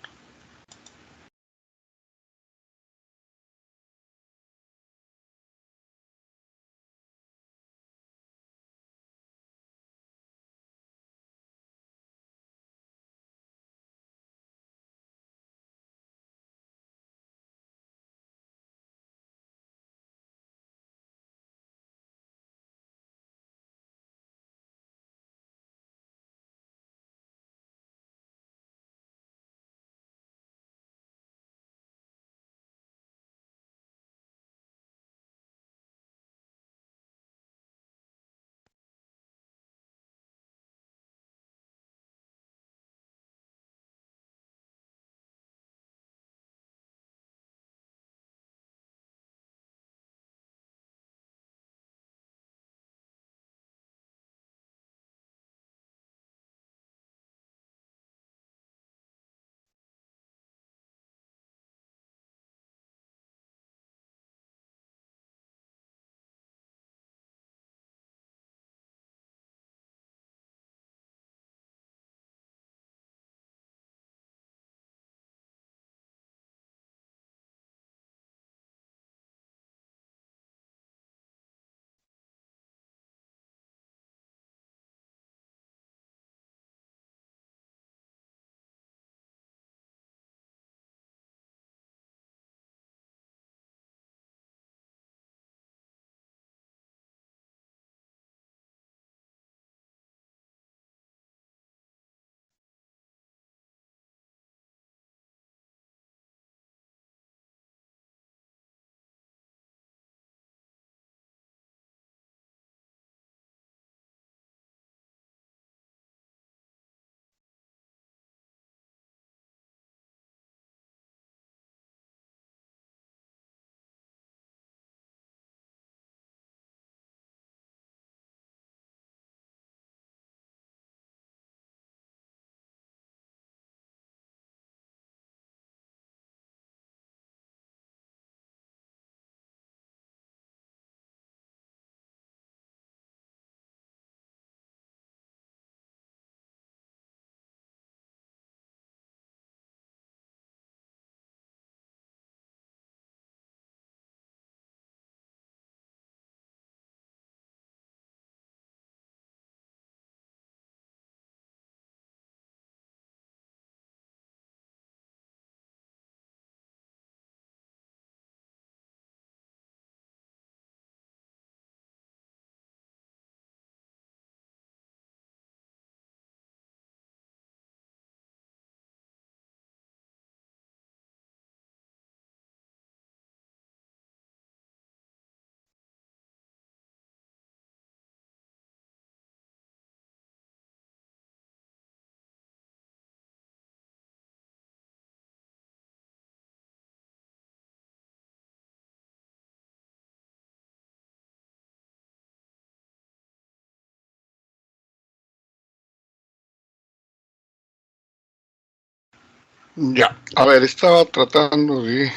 A: Ya, a ver, estaba tratando de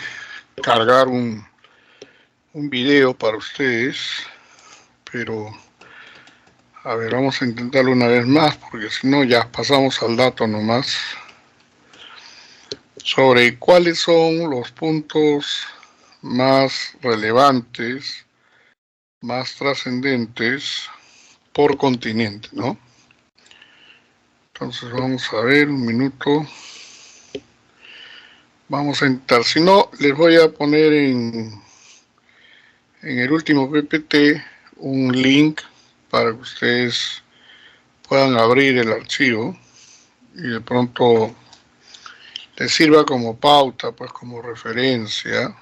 A: cargar un video para ustedes, pero a ver, vamos a intentarlo una vez más, porque si no ya pasamos al dato nomás, sobre cuáles son los puntos más relevantes, más trascendentes por continente, ¿no? Entonces vamos a ver, un minuto. Vamos a intentar, si no, les voy a poner en el último PPT un link para que ustedes puedan abrir el archivo y de pronto les sirva como pauta, pues como referencia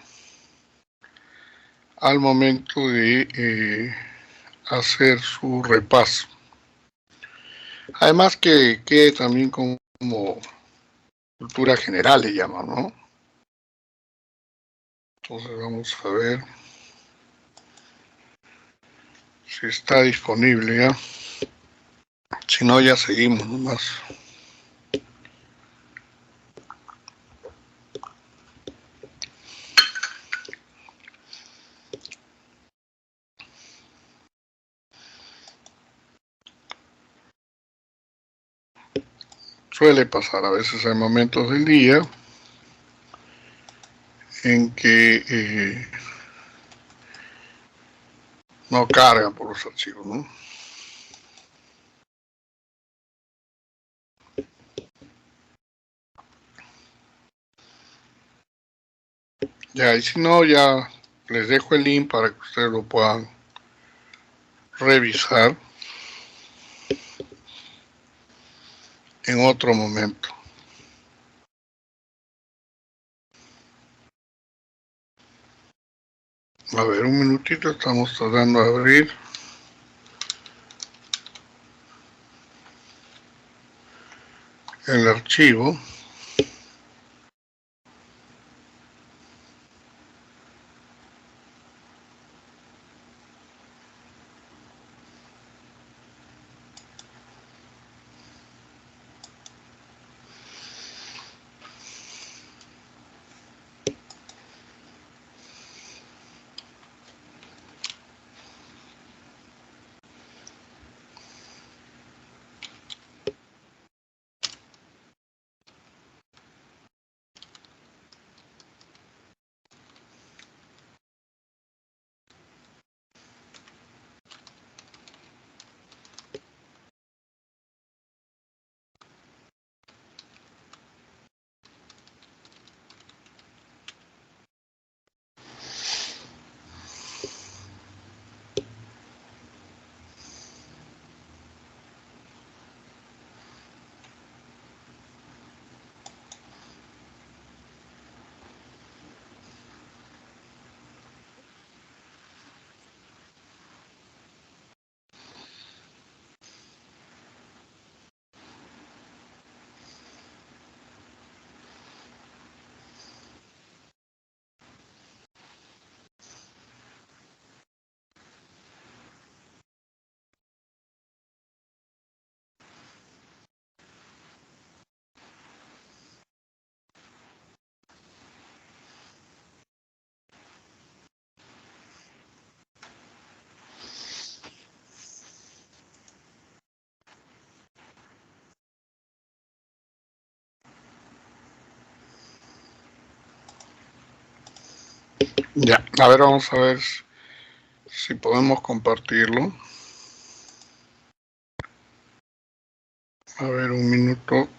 A: al momento de hacer su repaso. Además que quede también como cultura general, le llaman, ¿no? Entonces vamos a ver si está disponible ya. Si no, ya seguimos nomás. Suele pasar, a veces hay momentos del día en que no cargan por los archivos, ¿no? Ya, y si no, ya les dejo el link para que ustedes lo puedan revisar en otro momento. A ver, un minutito, estamos tratando de abrir el archivo. Ya, a ver, vamos a ver si podemos compartirlo. A ver, un minuto.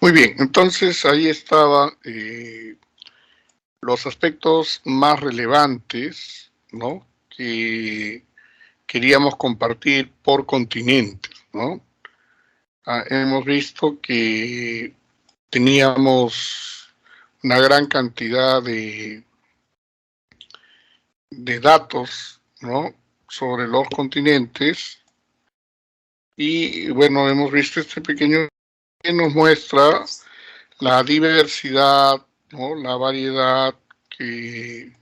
A: Muy bien, entonces ahí estaban los aspectos más relevantes, ¿no?, que queríamos compartir por continentes, ¿no? Hemos visto que teníamos una gran cantidad de datos, ¿no?, sobre los continentes, y bueno, hemos visto este pequeño que nos muestra la diversidad, ¿no?, la variedad que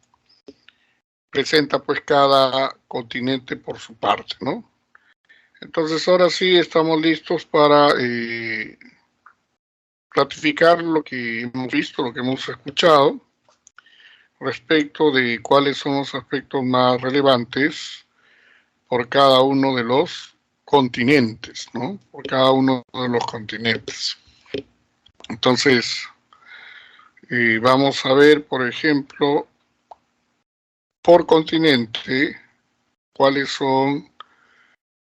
A: presenta pues cada continente por su parte, ¿no? Entonces ahora sí estamos listos para ratificar lo que hemos visto, lo que hemos escuchado respecto de cuáles son los aspectos más relevantes por cada uno de los continentes, ¿no? Por cada uno de los continentes. Entonces, vamos a ver, por ejemplo, por continente, cuáles son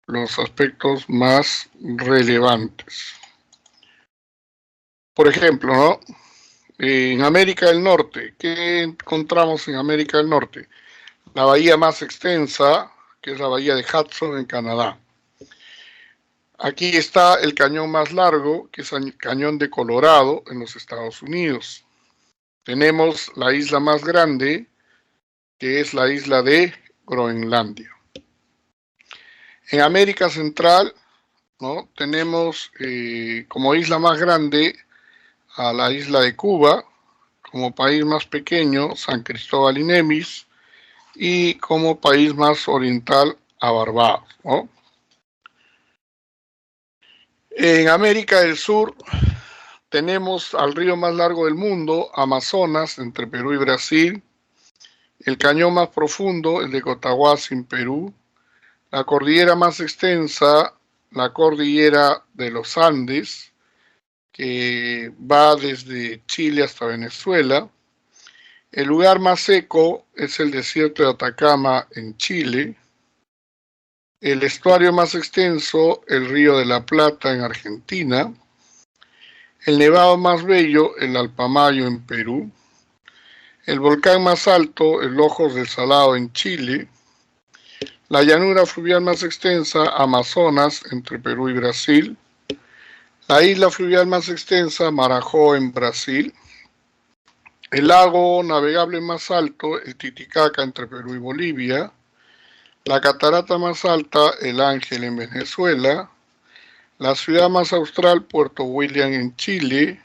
A: los aspectos más relevantes. Por ejemplo, ¿no?, en América del Norte, ¿qué encontramos en América del Norte? La bahía más extensa, que es la bahía de Hudson en Canadá. Aquí está el cañón más largo, que es el cañón de Colorado en los Estados Unidos. Tenemos la isla más grande, que es la isla de Groenlandia. En América Central, ¿no?, tenemos como isla más grande a la isla de Cuba, como país más pequeño San Cristóbal y Nevis, y como país más oriental a Barbados, ¿no? En América del Sur tenemos al río más largo del mundo, Amazonas, entre Perú y Brasil, el cañón más profundo, el de Cotahuasi en Perú, la cordillera más extensa, la cordillera de los Andes, que va desde Chile hasta Venezuela. El lugar más seco es el desierto de Atacama en Chile. El estuario más extenso, el Río de la Plata en Argentina. El nevado más bello, el Alpamayo en Perú. El volcán más alto, el Ojos del Salado en Chile. La llanura fluvial más extensa, Amazonas, entre Perú y Brasil. La isla fluvial más extensa, Marajó en Brasil. El lago navegable más alto, el Titicaca, entre Perú y Bolivia. La catarata más alta, el Ángel en Venezuela. La ciudad más austral, Puerto William en Chile.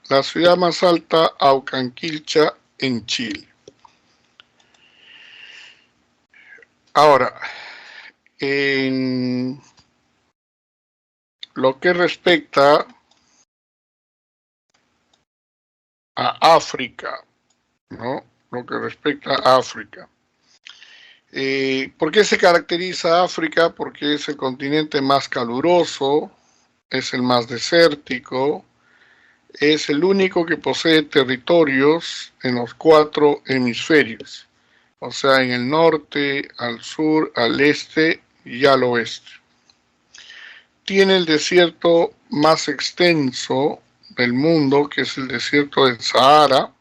A: La ciudad más alta, Aucanquilcha en Chile. Ahora, en lo que respecta a África, ¿no? Lo que respecta a África. ¿Por qué se caracteriza África? Porque es el continente más caluroso, es el más desértico, es el único que posee territorios en los 4 hemisferios, o sea, en el norte, al sur, al este y al oeste. Tiene el desierto más extenso del mundo, que es el desierto del Sahara.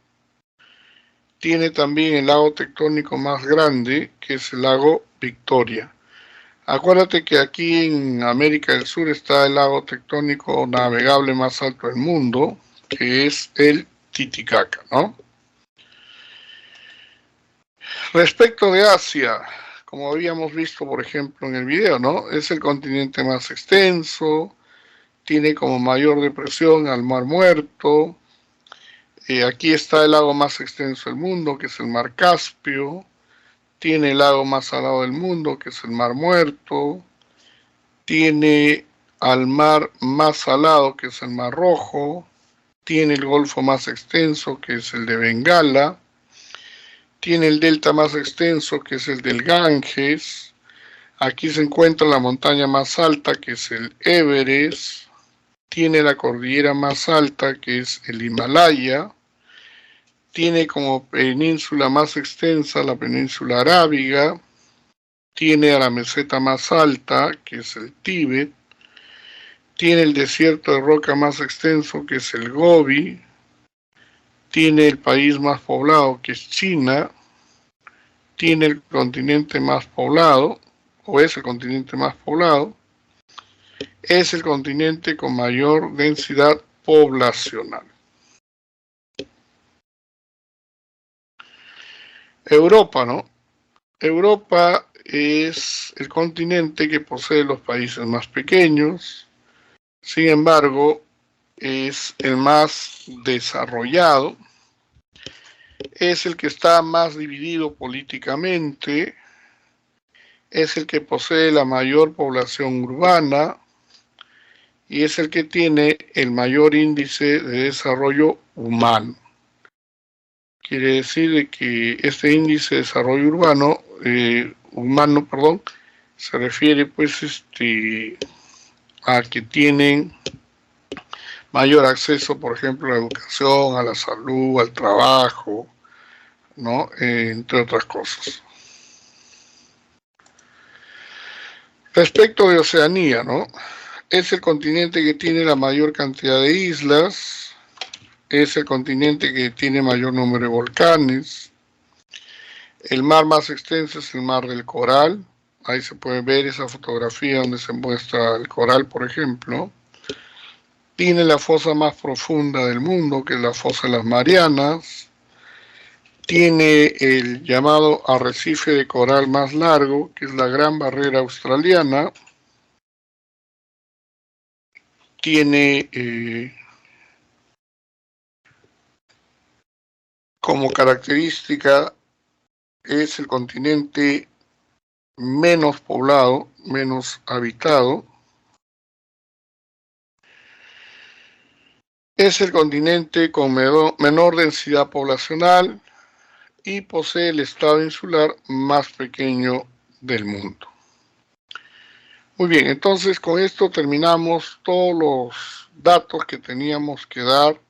A: Tiene también el lago tectónico más grande, que es el lago Victoria. Acuérdate que aquí en América del Sur está el lago tectónico navegable más alto del mundo, que es el Titicaca, ¿no? Respecto de Asia, como habíamos visto, por ejemplo, en el video, ¿no?, es el continente más extenso, tiene como mayor depresión al Mar Muerto. Aquí está el lago más extenso del mundo, que es el Mar Caspio. Tiene el lago más salado del mundo, que es el Mar Muerto. Tiene al mar más salado, que es el Mar Rojo. Tiene el golfo más extenso, que es el de Bengala. Tiene el delta más extenso, que es el del Ganges. Aquí se encuentra la montaña más alta, que es el Everest. Tiene la cordillera más alta, que es el Himalaya. Tiene como península más extensa la península arábiga. Tiene a la meseta más alta, que es el Tíbet. tiene el desierto de roca más extenso, que es el Gobi, tiene el país más poblado, que es China, tiene el continente más poblado, o es el continente más poblado, es el continente con mayor densidad poblacional. Europa, ¿no? Europa es el continente que posee los países más pequeños, sin embargo, es el más desarrollado, es el que está más dividido políticamente, es el que posee la mayor población urbana y es el que tiene el mayor índice de desarrollo humano. Quiere decir que este índice de desarrollo humano, se refiere pues a que tienen mayor acceso, por ejemplo, a la educación, a la salud, al trabajo, ¿no? Entre otras cosas. Respecto de Oceanía, ¿no? Es el continente que tiene la mayor cantidad de islas, es el continente que tiene mayor número de volcanes, el mar más extenso es el mar del Coral, ahí se puede ver esa fotografía donde se muestra el coral, por ejemplo. Tiene la fosa más profunda del mundo, que es la fosa de las Marianas. Tiene el llamado arrecife de coral más largo, que es la Gran Barrera Australiana. Tiene como característica, es el continente menos poblado, menos habitado. Es el continente con menor densidad poblacional y posee el estado insular más pequeño del mundo. Muy bien, entonces con esto terminamos todos los datos que teníamos que dar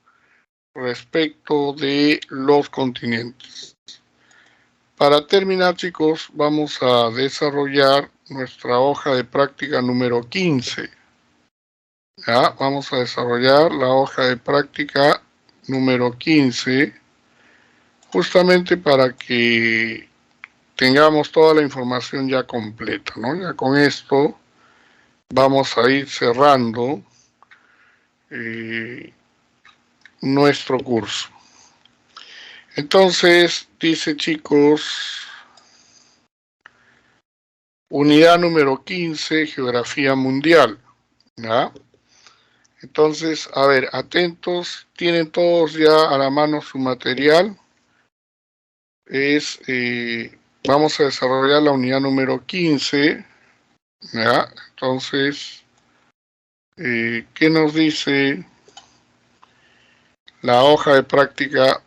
A: respecto de los continentes. Para terminar, chicos, vamos a desarrollar nuestra hoja de práctica número 15. Ya, vamos a desarrollar la hoja de práctica número 15, justamente para que tengamos toda la información ya completa, ¿no? Ya con esto vamos a ir cerrando nuestro curso. Entonces, dice, chicos, unidad número 15, Geografía Mundial, ¿ya? Entonces, a ver, atentos, tienen todos ya a la mano su material. Vamos a desarrollar la unidad número 15, ¿ya? Entonces, ¿qué nos dice la hoja de práctica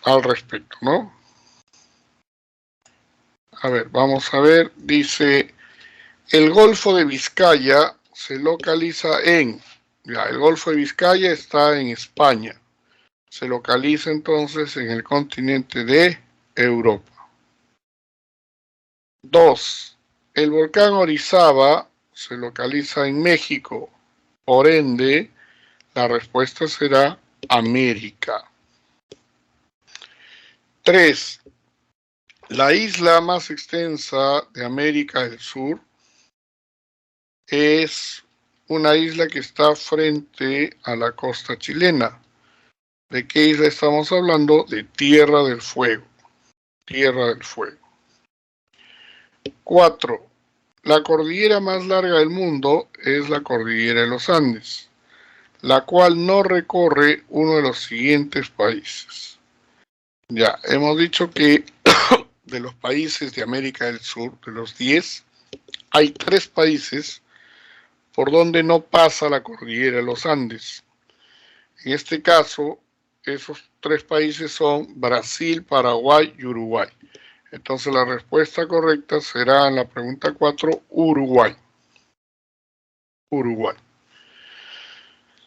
A: al respecto, no? A ver, vamos a ver, dice, el Golfo de Vizcaya se localiza en, ya, el Golfo de Vizcaya está en España, se localiza entonces en el continente de Europa. 2. El volcán Orizaba se localiza en México, por ende, la respuesta será América. 3. La isla más extensa de América del Sur es una isla que está frente a la costa chilena. ¿De qué isla estamos hablando? De Tierra del Fuego. Tierra del Fuego. 4. La cordillera más larga del mundo es la cordillera de los Andes, la cual no recorre uno de los siguientes países. Ya, hemos dicho que de los países de América del Sur, de los 10, hay 3 países por donde no pasa la cordillera de los Andes. En este caso, esos 3 países son Brasil, Paraguay y Uruguay. Entonces la respuesta correcta será en la pregunta 4, Uruguay. Uruguay.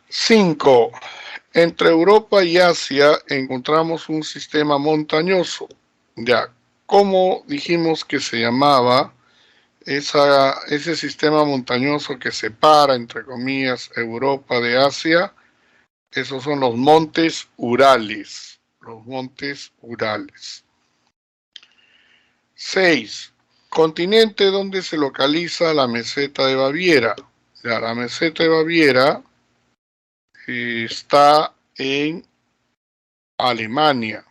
A: 5. Entre Europa y Asia encontramos un sistema montañoso. Ya, ¿cómo dijimos que se llamaba ese sistema montañoso que separa, entre comillas, Europa de Asia, esos son los montes Urales. Los montes Urales. 6. Continente donde se localiza la meseta de Baviera. Ya, la meseta de Baviera está en Alemania.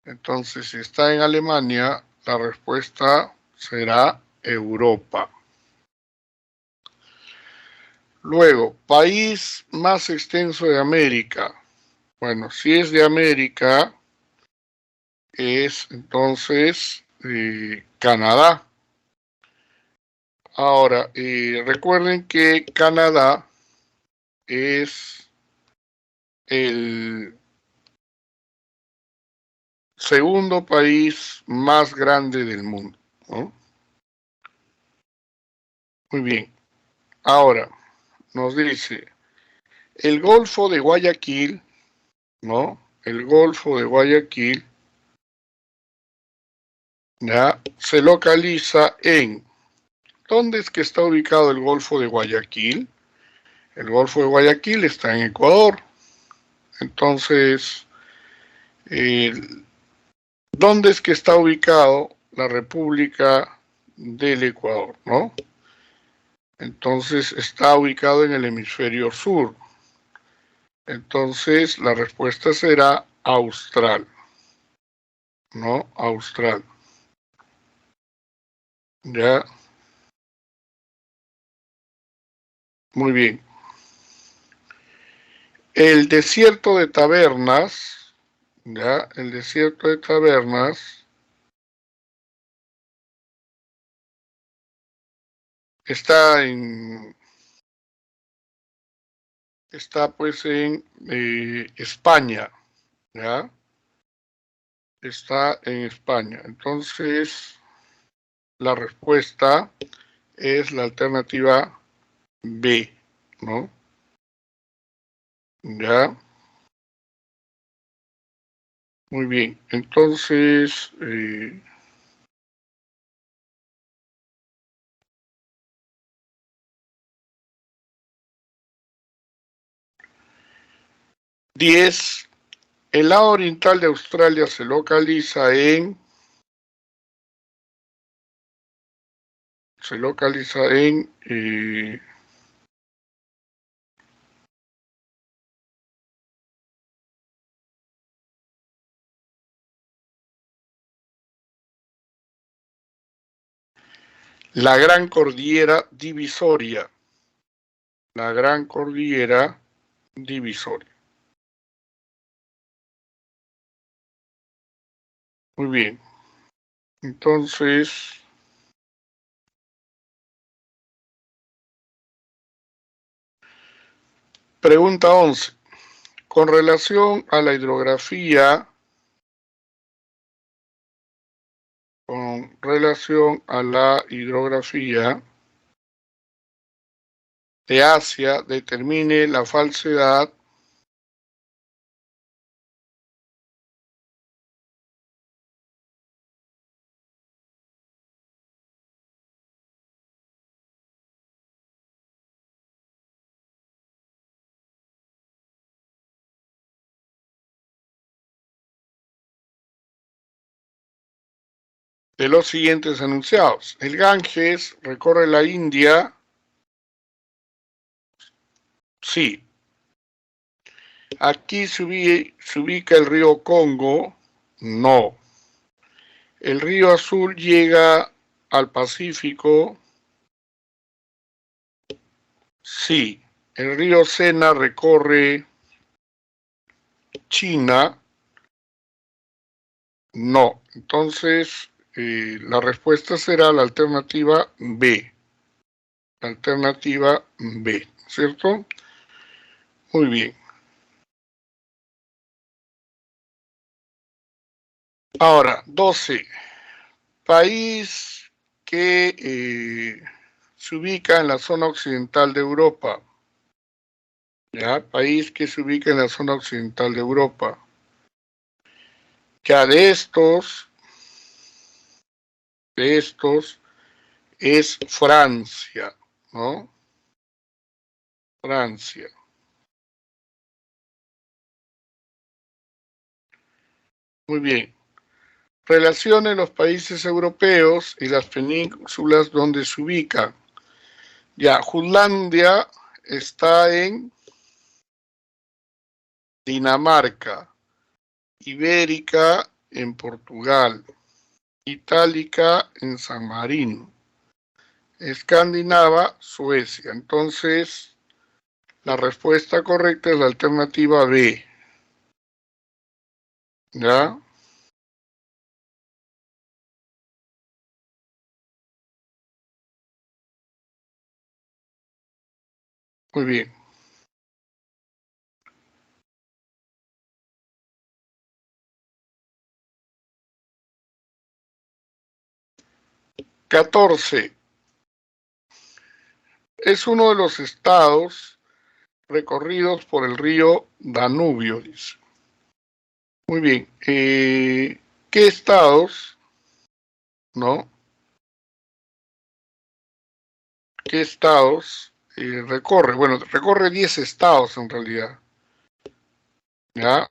A: Entonces, si está en Alemania, la respuesta será Europa. Luego, país más extenso de América. Bueno, si es de América, es entonces Canadá. Ahora, recuerden que Canadá es el segundo país más grande del mundo, ¿no? Muy bien. Ahora, nos dice, el Golfo de Guayaquil, ¿no? El Golfo de Guayaquil, ya, se localiza en... ¿Dónde es que está ubicado el Golfo de Guayaquil? El Golfo de Guayaquil está en Ecuador. Entonces, ¿dónde es que está ubicado la República del Ecuador, no? Entonces, está ubicado en el hemisferio sur. Entonces, la respuesta será austral, ¿no? Austral. Ya. Muy bien. El desierto de Tabernas, ya, el desierto de Tabernas está pues en España, ya, está en España. Entonces, la respuesta es la alternativa B, ¿no? Ya. Muy bien. Entonces, 10. El lado oriental de Australia se localiza en la Gran Cordillera Divisoria. La Gran Cordillera Divisoria. Muy bien. Entonces, pregunta 11. Con relación a la hidrografía, de Asia, determine la falsedad de los siguientes enunciados. El Ganges recorre la India. Sí. Aquí se ubica el río Congo. No. El río Azul llega al Pacífico. Sí. El río Sena recorre China. No. Entonces, la respuesta será la alternativa B. La alternativa B, ¿cierto? Muy bien. Ahora, 12. País que se ubica en la zona occidental de Europa. ¿Ya? País que se ubica en la zona occidental de Europa. Ya de estos, es Francia, ¿no? Francia. Muy bien. Relacione los países europeos y las penínsulas donde se ubican. Ya, Jutlandia está en Dinamarca, Ibérica en Portugal, Itálica en San Marino, Escandinava, Suecia. Entonces, la respuesta correcta es la alternativa B. ¿Ya? Muy bien. ¡14! Es uno de los estados recorridos por el río Danubio, dice. Muy bien. ¿Qué estados, no? ¿Qué estados recorre? Bueno, recorre 10 estados en realidad. ¿Ya?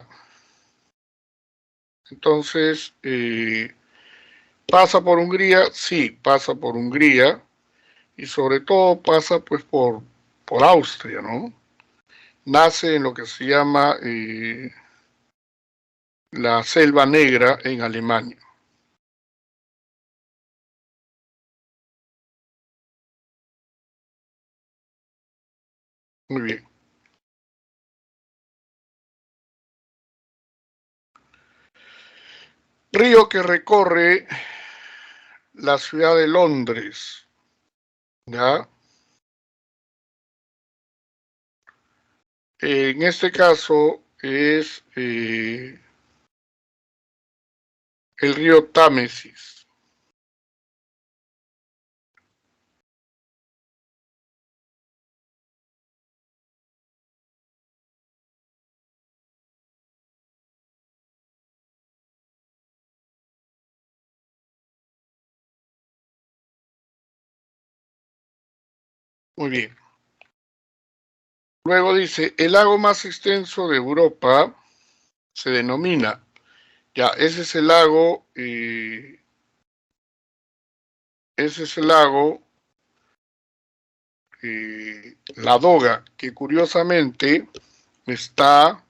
A: Entonces, ¿pasa por Hungría? Sí, pasa por Hungría. Y sobre todo pasa pues por Austria, ¿no? Nace en lo que se llama la Selva Negra en Alemania. Muy bien. Río que recorre la ciudad de Londres, ¿ya? En este caso es el río Támesis. Muy bien. Luego dice, el lago más extenso de Europa se denomina, ya, ese es el lago Ladoga, que curiosamente está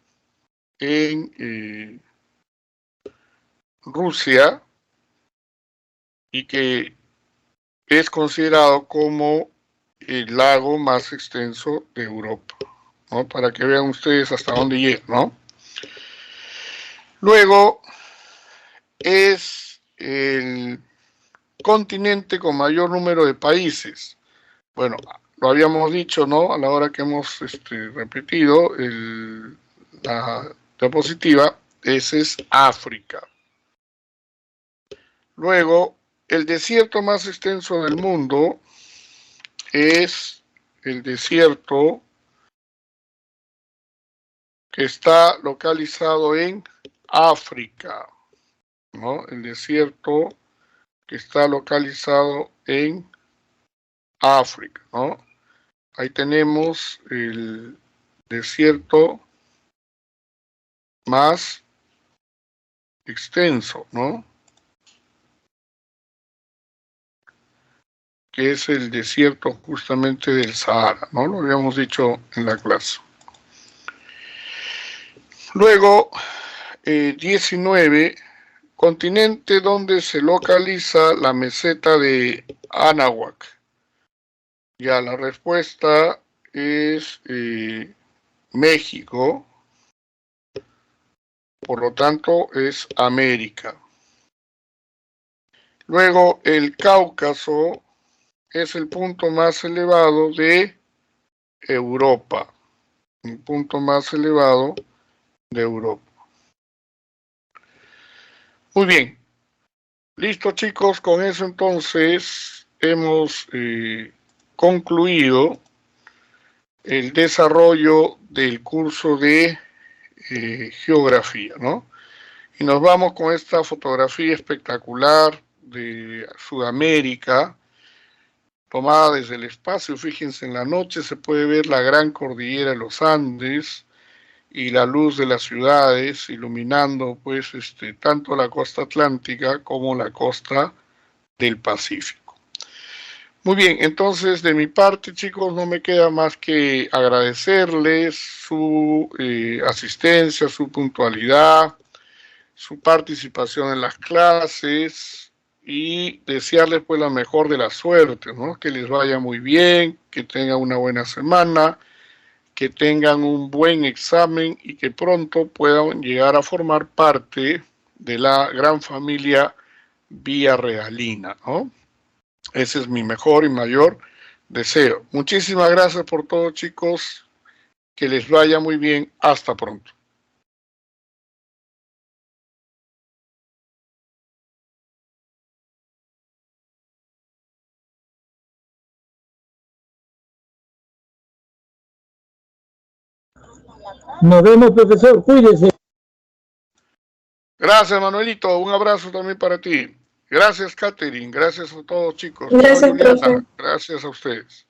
A: en Rusia y que es considerado como el lago más extenso de Europa, ¿no? Para que vean ustedes hasta dónde llega, ¿no? Luego es el continente con mayor número de países. Bueno, lo habíamos dicho, ¿no? A la hora que hemos repetido la diapositiva, ese es África. Luego, el desierto más extenso del mundo es el desierto que está localizado en África, ¿no? El desierto que está localizado en África, ¿no? Ahí tenemos el desierto más extenso, ¿no? Que es el desierto justamente del Sahara, ¿no? Lo habíamos dicho en la clase. Luego, 19, continente donde se localiza la meseta de Anáhuac. Ya, la respuesta es México, por lo tanto es América. Luego, el Cáucaso es el punto más elevado de Europa. El punto más elevado de Europa. Muy bien. Listo, chicos, con eso entonces hemos concluido el desarrollo del curso de geografía, ¿no? Y nos vamos con esta fotografía espectacular de Sudamérica, tomada desde el espacio. Fíjense, en la noche se puede ver la gran cordillera de los Andes y la luz de las ciudades iluminando pues tanto la costa atlántica como la costa del Pacífico. Muy bien, entonces de mi parte, chicos, no me queda más que agradecerles su asistencia, su puntualidad, su participación en las clases y desearles pues la mejor de las suertes, ¿no? Que les vaya muy bien, que tengan una buena semana, que tengan un buen examen y que pronto puedan llegar a formar parte de la gran familia villarrealina, ¿no? Ese es mi mejor y mayor deseo. Muchísimas gracias por todo, chicos. Que les vaya muy bien. Hasta pronto.
B: Nos vemos, profesor. Cuídese.
A: Gracias, Manuelito. Un abrazo también para ti. Gracias, Catherine. Gracias a todos, chicos.
C: Gracias,
A: Chao, Juliana.
C: profe.
A: Gracias a ustedes.